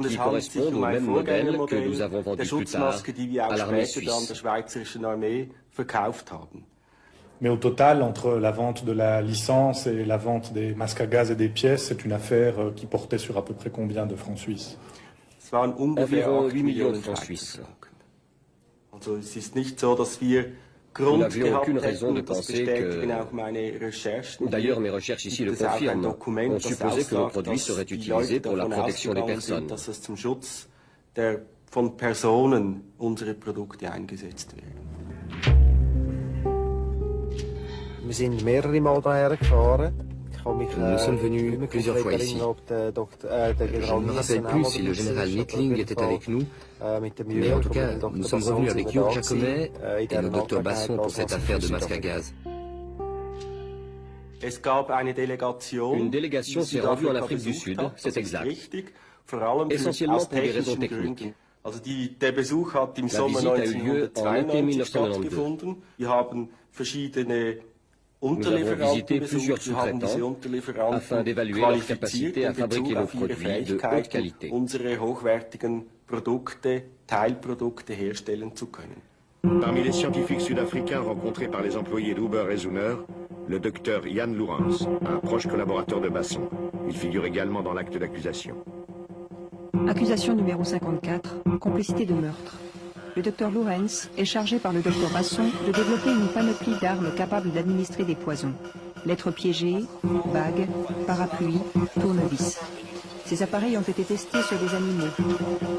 qui correspondent au même modèle que nous avons vendu plus tard à l'armée suisse. Mais au total, entre la vente de la licence et la vente des masques à gaz et des pièces, c'est une affaire qui portait sur à peu près combien de francs suisses? Environ 8 millions de francs suisses. Nous n'avions aucune raison de penser que... D'ailleurs, mes recherches ici le confirment. On supposait que nos produits seraient utilisés pour la protection des personnes. Nous sommes venus plusieurs fois ici. Je ne me rappelle plus si le général Nettling était avec nous, mais en tout cas, nous sommes revenus avec Jörg Jacomet et le docteur Basson pour cette affaire de masque à gaz. Une délégation s'est rendue en Afrique du Sud, c'est exact, essentiellement pour des raisons techniques. La visite a eu lieu en été 1992. Nous avons visité plusieurs sous-traitants afin d'évaluer leur capacité à fabriquer nos produits de haute qualité. Parmi les scientifiques sud-africains rencontrés par les employés d'Huber et Zuner, le docteur Jan Lourens, un proche collaborateur de Basson. Il figure également dans l'acte d'accusation. Accusation numéro 54, complicité de meurtre. Le docteur Lourens est chargé par le docteur Basson de développer une panoplie d'armes capables d'administrer des poisons. Lettres piégées, bagues, parapluies, tournevis. Ces appareils ont été testés sur des animaux.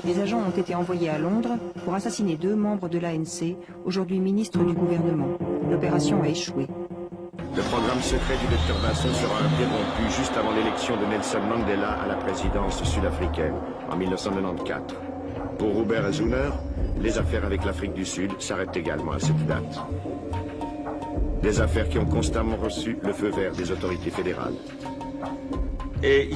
Des agents ont été envoyés à Londres pour assassiner 2 membres de l'ANC, aujourd'hui ministres du gouvernement. L'opération a échoué. Le programme secret du docteur Basson sera interrompu juste avant l'élection de Nelson Mandela à la présidence sud-africaine en 1994. Pour Huber et Zuner, les affaires avec l'Afrique du Sud s'arrêtent également à cette date. Des affaires qui ont constamment reçu le feu vert des autorités fédérales. Je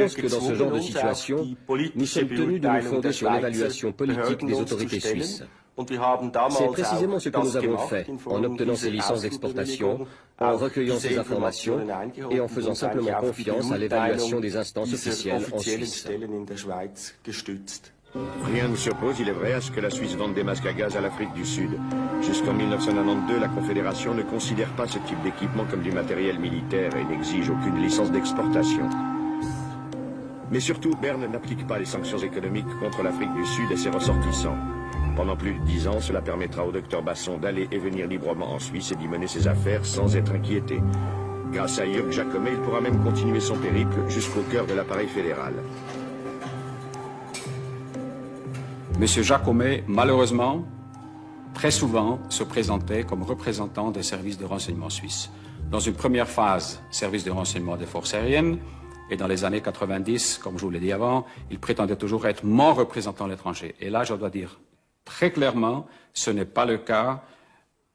pense que dans ce genre de situation, nous sommes tenus de nous fonder sur l'évaluation politique des autorités suisses. C'est précisément ce que nous avons fait en obtenant ces licences d'exportation, en recueillant ces informations et en faisant simplement confiance à l'évaluation des instances officielles en Suisse. Rien ne s'oppose, il est vrai, à ce que la Suisse vende des masques à gaz à l'Afrique du Sud. Jusqu'en 1992, la Confédération ne considère pas ce type d'équipement comme du matériel militaire et n'exige aucune licence d'exportation. Mais surtout, Berne n'applique pas les sanctions économiques contre l'Afrique du Sud et ses ressortissants. Pendant plus de 10 ans, cela permettra au docteur Basson d'aller et venir librement en Suisse et d'y mener ses affaires sans être inquiété. Grâce à Jörg Jacomet, il pourra même continuer son périple jusqu'au cœur de l'appareil fédéral. Monsieur Jacomet, malheureusement, très souvent se présentait comme représentant des services de renseignement suisses. Dans une première phase, service de renseignement des forces aériennes, et dans les années 90, comme je vous l'ai dit avant, il prétendait toujours être mon représentant à l'étranger. Et là, je dois dire très clairement, ce n'est pas le cas.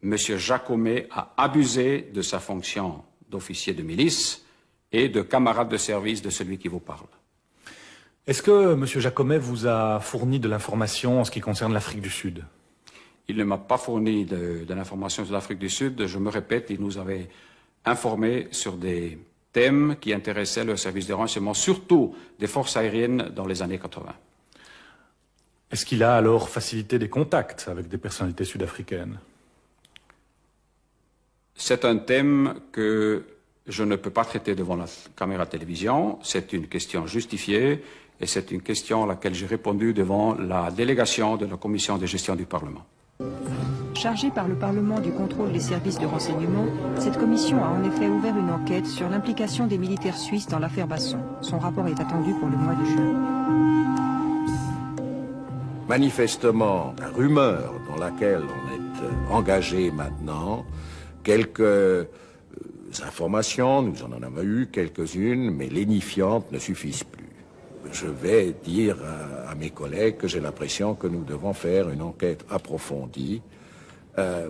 Monsieur Jacomet a abusé de sa fonction d'officier de milice et de camarade de service de celui qui vous parle. Est-ce que M. Jacomet vous a fourni de l'information en ce qui concerne l'Afrique du Sud? Il ne m'a pas fourni de l'information sur l'Afrique du Sud. Je me répète, il nous avait informés sur des thèmes qui intéressaient le service de renseignement, surtout des forces aériennes dans les années 80. Est-ce qu'il a alors facilité des contacts avec des personnalités sud-africaines? C'est un thème que je ne peux pas traiter devant la caméra de télévision. C'est une question justifiée. Et c'est une question à laquelle j'ai répondu devant la délégation de la commission de gestion du Parlement. Chargée par le Parlement du contrôle des services de renseignement, cette commission a en effet ouvert une enquête sur l'implication des militaires suisses dans l'affaire Basson. Son rapport est attendu pour le mois de juin. manifestement la rumeur dans laquelle on est engagé maintenant, quelques informations, nous en avons eu quelques-unes, mais lénifiantes ne suffisent plus. Je vais dire à mes collègues que j'ai l'impression que nous devons faire une enquête approfondie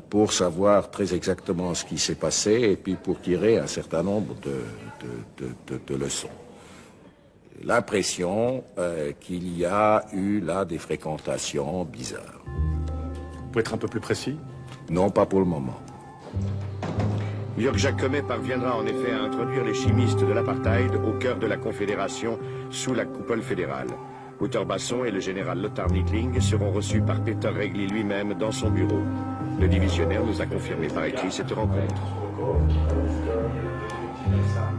pour savoir très exactement ce qui s'est passé et puis pour tirer un certain nombre de leçons. L'impression qu'il y a eu là des fréquentations bizarres. Vous pouvez être un peu plus précis? Non, pas pour le moment. Jörg Jacomet parviendra en effet à introduire les chimistes de l'apartheid au cœur de la Confédération sous la coupole fédérale. Wouter Basson et le général Lothar Nittling seront reçus par Peter Regli lui-même dans son bureau. Le divisionnaire nous a confirmé par écrit cette rencontre.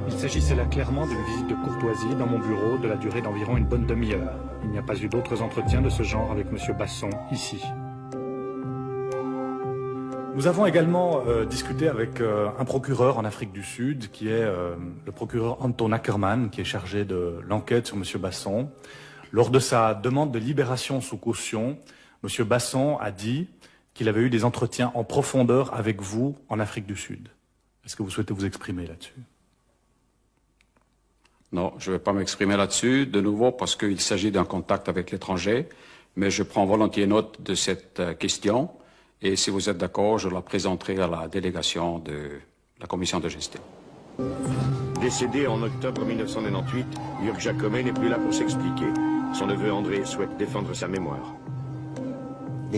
Il s'agissait là clairement d'une visite de courtoisie dans mon bureau de la durée d'environ une bonne demi-heure. Il n'y a pas eu d'autres entretiens de ce genre avec M. Basson ici. Nous avons également discuté avec un procureur en Afrique du Sud, qui est le procureur Anton Ackerman, qui est chargé de l'enquête sur M. Basson. Lors de sa demande de libération sous caution, M. Basson a dit qu'il avait eu des entretiens en profondeur avec vous en Afrique du Sud. Est-ce que vous souhaitez vous exprimer là-dessus? Non, je ne vais pas m'exprimer là-dessus, de nouveau, parce qu'il s'agit d'un contact avec l'étranger, mais je prends volontiers note de cette question. Et si vous êtes d'accord, je la présenterai à la délégation de la commission de gestion. Décédé en octobre 1998, Jörg Jacomet n'est plus là pour s'expliquer. Son neveu André souhaite défendre sa mémoire. Ce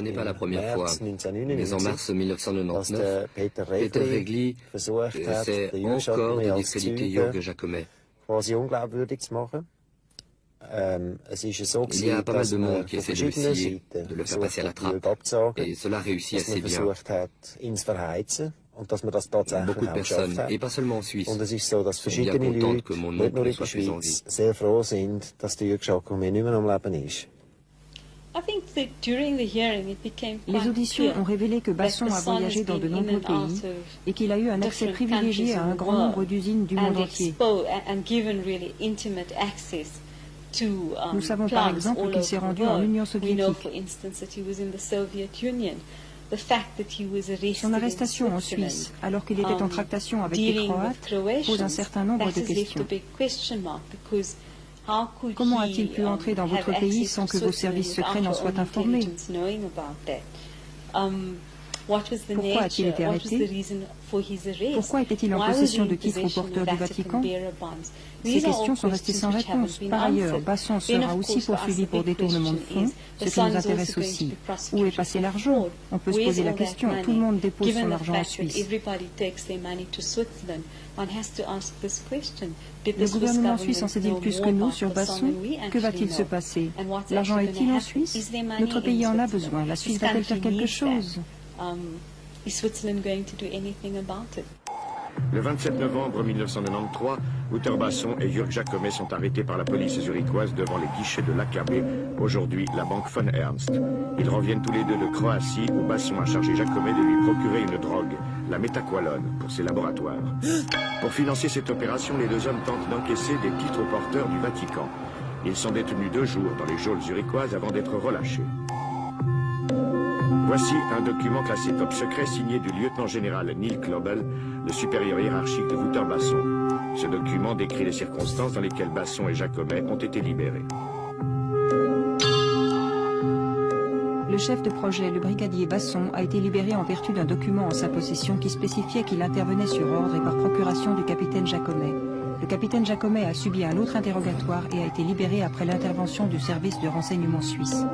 n'est pas la première fois, mais en mars 1999, Peter Regli essaie encore de discréditer Jörg Jacomet. Il y a pas mal de monde qui essaie de le scier, de le faire passer à la trappe, et cela réussit assez bien. Beaucoup de personnes, et pas seulement en Suisse, sont bien contentes que mon oncle ne soit plus en vie. Les auditions ont révélé que Basson a voyagé dans de nombreux pays et qu'il a eu un accès privilégié à un grand nombre d'usines du monde entier. Nous savons par exemple qu'il s'est rendu en Union soviétique. Son arrestation en Suisse, alors qu'il était en tractation avec les Croates, pose un certain nombre de questions. Comment a-t-il pu entrer dans votre pays sans que vos services secrets n'en soient informés? Pourquoi a-t-il été arrêté? Pourquoi était-il en possession de titres au porteur du Vatican? Ces questions sont restées sans réponse. Par ailleurs, Basson sera aussi poursuivi pour détournement de fonds, ce qui nous intéresse aussi. Où est passé l'argent? On peut se poser la question. Tout le monde dépose son argent en Suisse. Le gouvernement suisse en sait-il plus que nous sur Basson? Que va-t-il se passer? L'argent est-il en Suisse? Notre pays en a besoin. La Suisse va-t-elle faire quelque chose? Le 27 novembre 1993, Wouter Basson et Jörg Jacomet sont arrêtés par la police zurichoise devant les guichets de l'AKB, aujourd'hui la banque von Ernst. Ils reviennent tous les deux de Croatie où Basson a chargé Jacomet de lui procurer une drogue, la métaqualone, pour ses laboratoires. Pour financer cette opération, les deux hommes tentent d'encaisser des titres au porteur du Vatican. Ils sont détenus 2 jours dans les geôles zurichoises avant d'être relâchés. Voici un document classé top secret signé du lieutenant-général Neil Klobel, le supérieur hiérarchique de Wouter Basson. Ce document décrit les circonstances dans lesquelles Basson et Jacomet ont été libérés. Le chef de projet, le brigadier Basson, a été libéré en vertu d'un document en sa possession qui spécifiait qu'il intervenait sur ordre et par procuration du capitaine Jacomet. Le capitaine Jacomet a subi un autre interrogatoire et a été libéré après l'intervention du service de renseignement suisse.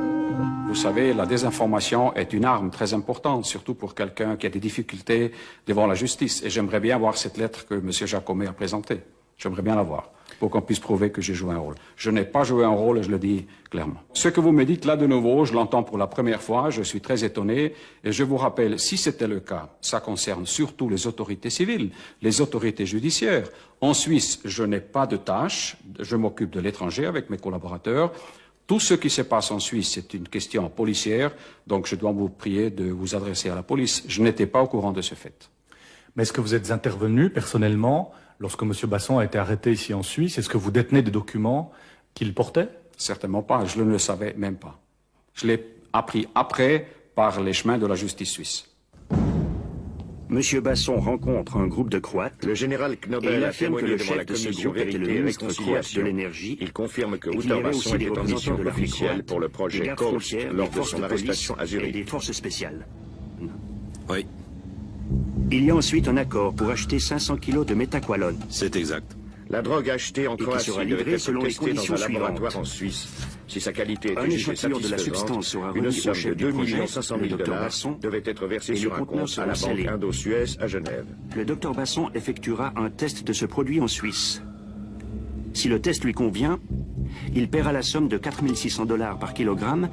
Vous savez, la désinformation est une arme très importante, surtout pour quelqu'un qui a des difficultés devant la justice. Et j'aimerais bien voir cette lettre que M. Jacomet a présentée. J'aimerais bien la voir, pour qu'on puisse prouver que j'ai joué un rôle. Je n'ai pas joué un rôle, et je le dis clairement. Ce que vous me dites là de nouveau, je l'entends pour la première fois, je suis très étonné, et je vous rappelle, si c'était le cas, ça concerne surtout les autorités civiles, les autorités judiciaires. En Suisse, je n'ai pas de tâche, je m'occupe de l'étranger avec mes collaborateurs. Tout ce qui se passe en Suisse, c'est une question policière, donc je dois vous prier de vous adresser à la police. Je n'étais pas au courant de ce fait. Mais est-ce que vous êtes intervenu personnellement lorsque M. Basson a été arrêté ici en Suisse? Est-ce que vous détenez des documents Qu'il portait? Certainement pas, je ne le savais même pas. Je l'ai appris après par les chemins de la justice suisse. Monsieur Basson rencontre un groupe de Croates. Le général Et Knobel il a affirme que témoigné le devant la chef de ce commission groupe était Vérité le et ministre croate de Réconciliation. l'énergie. Il confirme que et qu'il y avait Wouter-Basson aussi des était en mission représentants de l'armée officielle croate, pour le des projet gardes Coast frontières, lors des de forces son de arrestation police à et des Zurich. forces spéciales. Oui, Il y a ensuite un accord pour acheter 500 kilos de méthaqualone. c'est exact. La drogue achetée en Et qui Croatie sera devait livrée être selon les testée dans conditions un laboratoire suivantes. en Suisse. Si sa qualité était Un jugée échantillon de la satisfaisante, substance sera une remis au somme de chef du 2 projet, 500 le 000 Dr $ Basson, devait être versé et les sur un contenants compte à la seront banque scellés. Indo-Suez à Genève. Le docteur Basson effectuera un test de ce produit en Suisse. Si le test lui convient, il paiera la somme de 4 600 $ par kilogramme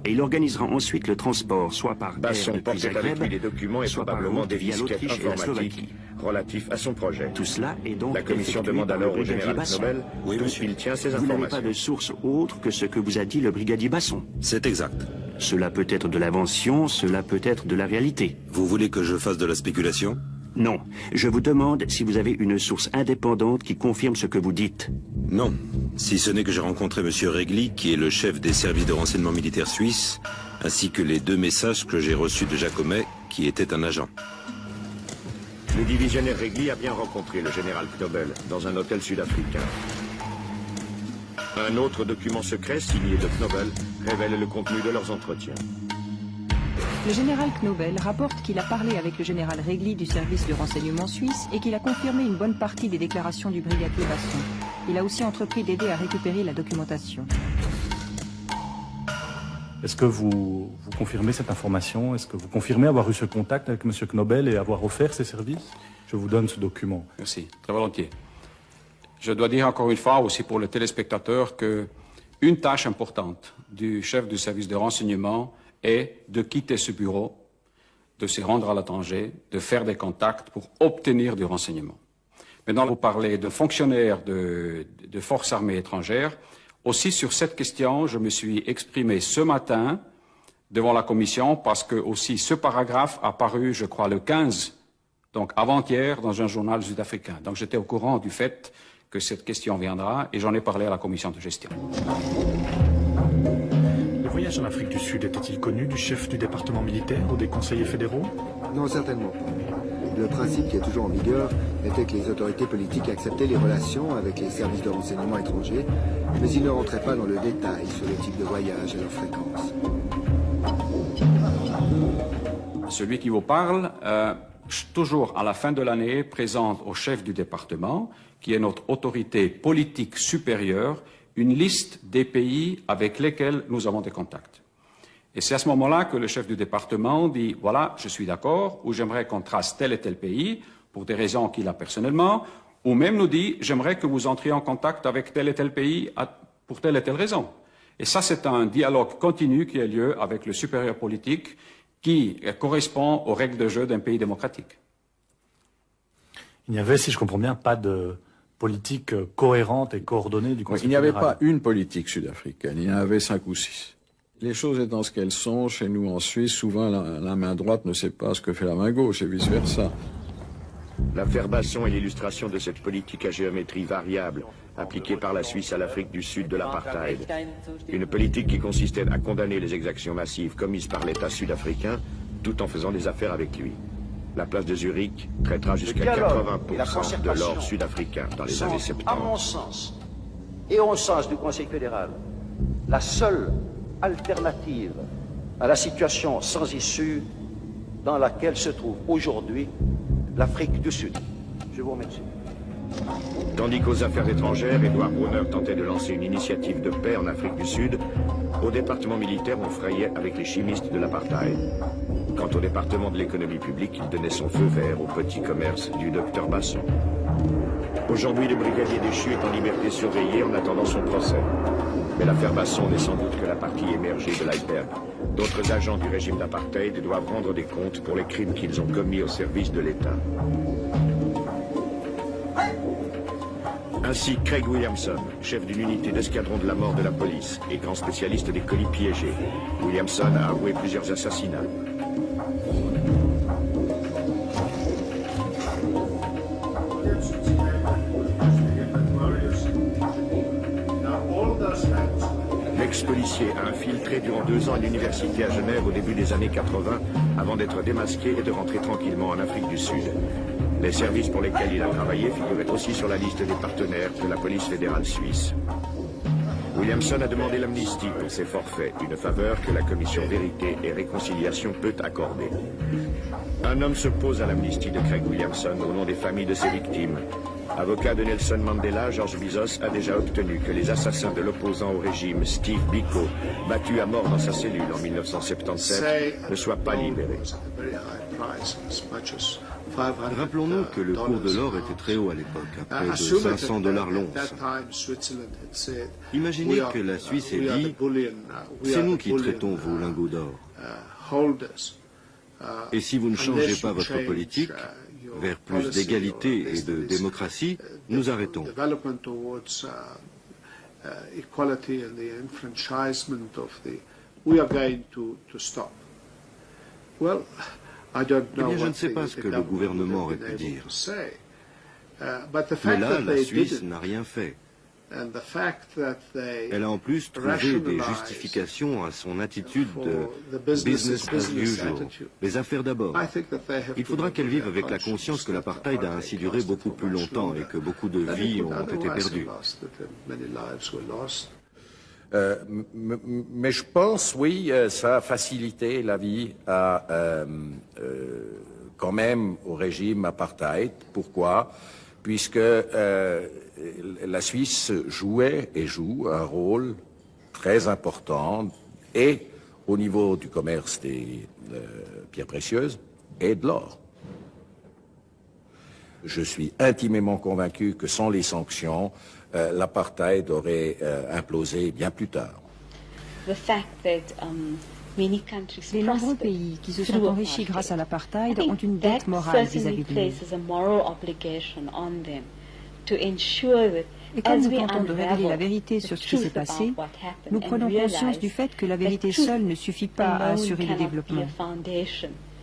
et il organisera ensuite le transport, soit par air Basson depuis portait avec Zagreb, lui des documents et soit par probablement route des via disquettes l'Autriche et la informatiques Slovaquie. relatifs à son projet. Tout cela est donc La commission effectué demande par alors le au brigadier général Basson. Knobel Oui, d'où monsieur. il tient ces Vous n'avez pas informations. de source autre que ce que vous a dit le brigadier Basson. C'est exact. Cela peut être de l'invention, cela peut être de la réalité. Vous voulez que je fasse de la spéculation? Non, je vous demande si vous avez une source indépendante qui confirme ce que vous dites. Non. Si ce n'est que j'ai rencontré M. Regli, qui est le chef des services de renseignement militaire suisse, ainsi que les 2 messages que j'ai reçus de Jacomet, qui était un agent. Le divisionnaire Regli a bien rencontré le général Knobel dans un hôtel sud-africain. Un autre document secret signé de Knobel révèle le contenu de leurs entretiens. Le général Knobel rapporte qu'il a parlé avec le général Regli du service de renseignement suisse et qu'il a confirmé une bonne partie des déclarations du brigadier Basson. Il a aussi entrepris d'aider à récupérer la documentation. Est-ce que vous confirmez cette information? Est-ce que vous confirmez avoir eu ce contact avec M. Knobel et avoir offert ses services? Je vous donne ce document. Merci, très volontiers. Je dois dire encore une fois aussi pour le téléspectateur que une tâche importante du chef du service de renseignement est de quitter ce bureau, de se rendre à l'étranger, de faire des contacts pour obtenir du renseignement. Maintenant, vous parlez de fonctionnaires de forces armées étrangères. Aussi, sur cette question, je me suis exprimé ce matin devant la commission parce que aussi ce paragraphe a paru, je crois, le 15, donc avant-hier, dans un journal sud-africain. Donc j'étais au courant du fait que cette question viendra et j'en ai parlé à la commission de gestion. Le voyage en Afrique du Sud était-il connu du chef du département militaire ou des conseillers fédéraux? Non, certainement pas. Le principe qui est toujours en vigueur était que les autorités politiques acceptaient les relations avec les services de renseignement étrangers, mais ils ne rentraient pas dans le détail sur le type de voyage et leur fréquence. Celui qui vous parle, toujours à la fin de l'année, présente au chef du département, qui est notre autorité politique supérieure, une liste des pays avec lesquels nous avons des contacts. Et c'est à ce moment-là que le chef du département dit « Voilà, je suis d'accord » ou « J'aimerais qu'on trace tel et tel pays pour des raisons qu'il a personnellement » ou même nous dit « J'aimerais que vous entriez en contact avec tel et tel pays pour telle et telle raison ». Et ça, c'est un dialogue continu qui a lieu avec le supérieur politique qui correspond aux règles de jeu d'un pays démocratique. Il n'y avait, si je comprends bien, pas de politique cohérente et coordonnée du Conseil Il n'y avait fédéral. pas une politique sud-africaine, il y en avait 5 ou 6. Les choses étant ce qu'elles sont, chez nous en Suisse, souvent la main droite ne sait pas ce que fait la main gauche et vice-versa. L'affaire Basson est l'illustration de cette politique à géométrie variable appliquée par la Suisse à l'Afrique du Sud de l'apartheid. Une politique qui consistait à condamner les exactions massives commises par l'État sud-africain tout en faisant des affaires avec lui. La place de Zurich traitera jusqu'à 80% de l'or sud-africain dans les années 70. À mon sens, et au sens du Conseil fédéral, la seule alternative à la situation sans issue dans laquelle se trouve aujourd'hui l'Afrique du Sud. Je vous remercie. Tandis qu'aux affaires étrangères, Édouard Brunner tentait de lancer une initiative de paix en Afrique du Sud, au département militaire, on frayait avec les chimistes de l'apartheid. Quant au département de l'économie publique, il donnait son feu vert au petit commerce du docteur Basson. Aujourd'hui, le brigadier déchu est en liberté surveillée en attendant son procès. Mais l'affaire Basson n'est sans doute que la partie émergée de l'iceberg. D'autres agents du régime d'apartheid doivent rendre des comptes pour les crimes qu'ils ont commis au service de l'État. Ainsi, Craig Williamson, chef d'une unité d'escadron de la mort de la police et grand spécialiste des colis piégés. Williamson a avoué plusieurs assassinats. Now, all ex-policier a infiltré durant 2 ans une université à Genève au début des années 80 avant d'être démasqué et de rentrer tranquillement en Afrique du Sud. Les services pour lesquels il a travaillé figuraient aussi sur la liste des partenaires de la police fédérale suisse. Williamson a demandé l'amnistie pour ses forfaits, une faveur que la commission Vérité et Réconciliation peut accorder. Un homme s'oppose à l'amnistie de Craig Williamson au nom des familles de ses victimes. Avocat de Nelson Mandela, Georges Bizos a déjà obtenu que les assassins de l'opposant au régime, Steve Biko, battu à mort dans sa cellule en 1977, ne soient pas libérés. Rappelons-nous que le cours de l'or était très haut à l'époque, à près de $500 l'once. Imaginez que la Suisse ait dit « C'est nous qui traitons vos lingots d'or. Et si vous ne changez pas votre politique vers plus d'égalité et de démocratie, nous arrêtons. » Eh bien, je ne sais pas ce que le gouvernement aurait pu dire. Mais là, la Suisse n'a rien fait. Elle a en plus trouvé des justifications à son attitude de business as usual, les affaires d'abord. Il faudra qu'elle vive avec la conscience que l'apartheid a ainsi duré beaucoup plus longtemps et que beaucoup de vies ont été perdues. Mais je pense, oui, ça a facilité la vie quand même au régime apartheid. Pourquoi? Puisque la Suisse jouait et joue un rôle très important et au niveau du commerce des pierres précieuses et de l'or. Je suis intimement convaincu que sans les sanctions, l'apartheid aurait implosé bien plus tard. Les nombreux pays qui se sont enrichis grâce à l'apartheid ont une dette morale vis-à-vis de nous. Et comme nous tentons de révéler la vérité sur ce qui s'est passé, nous prenons conscience du fait que la vérité seule ne suffit pas à assurer le développement.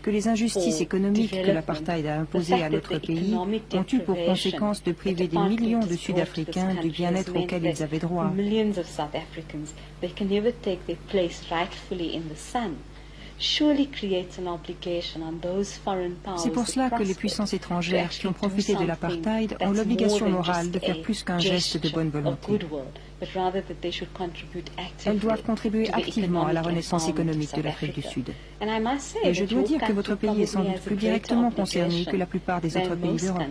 Que les injustices économiques que l'apartheid a imposées à notre pays ont eu pour conséquence de priver des millions de Sud-Africains du bien-être auquel ils avaient droit. C'est pour cela que les puissances étrangères qui ont profité de l'apartheid ont l'obligation morale de faire plus qu'un geste de bonne volonté. Elles doivent contribuer activement à la renaissance économique de l'Afrique du Sud. Et je dois dire que votre pays est sans doute plus directement concerné que la plupart des autres pays d'Europe.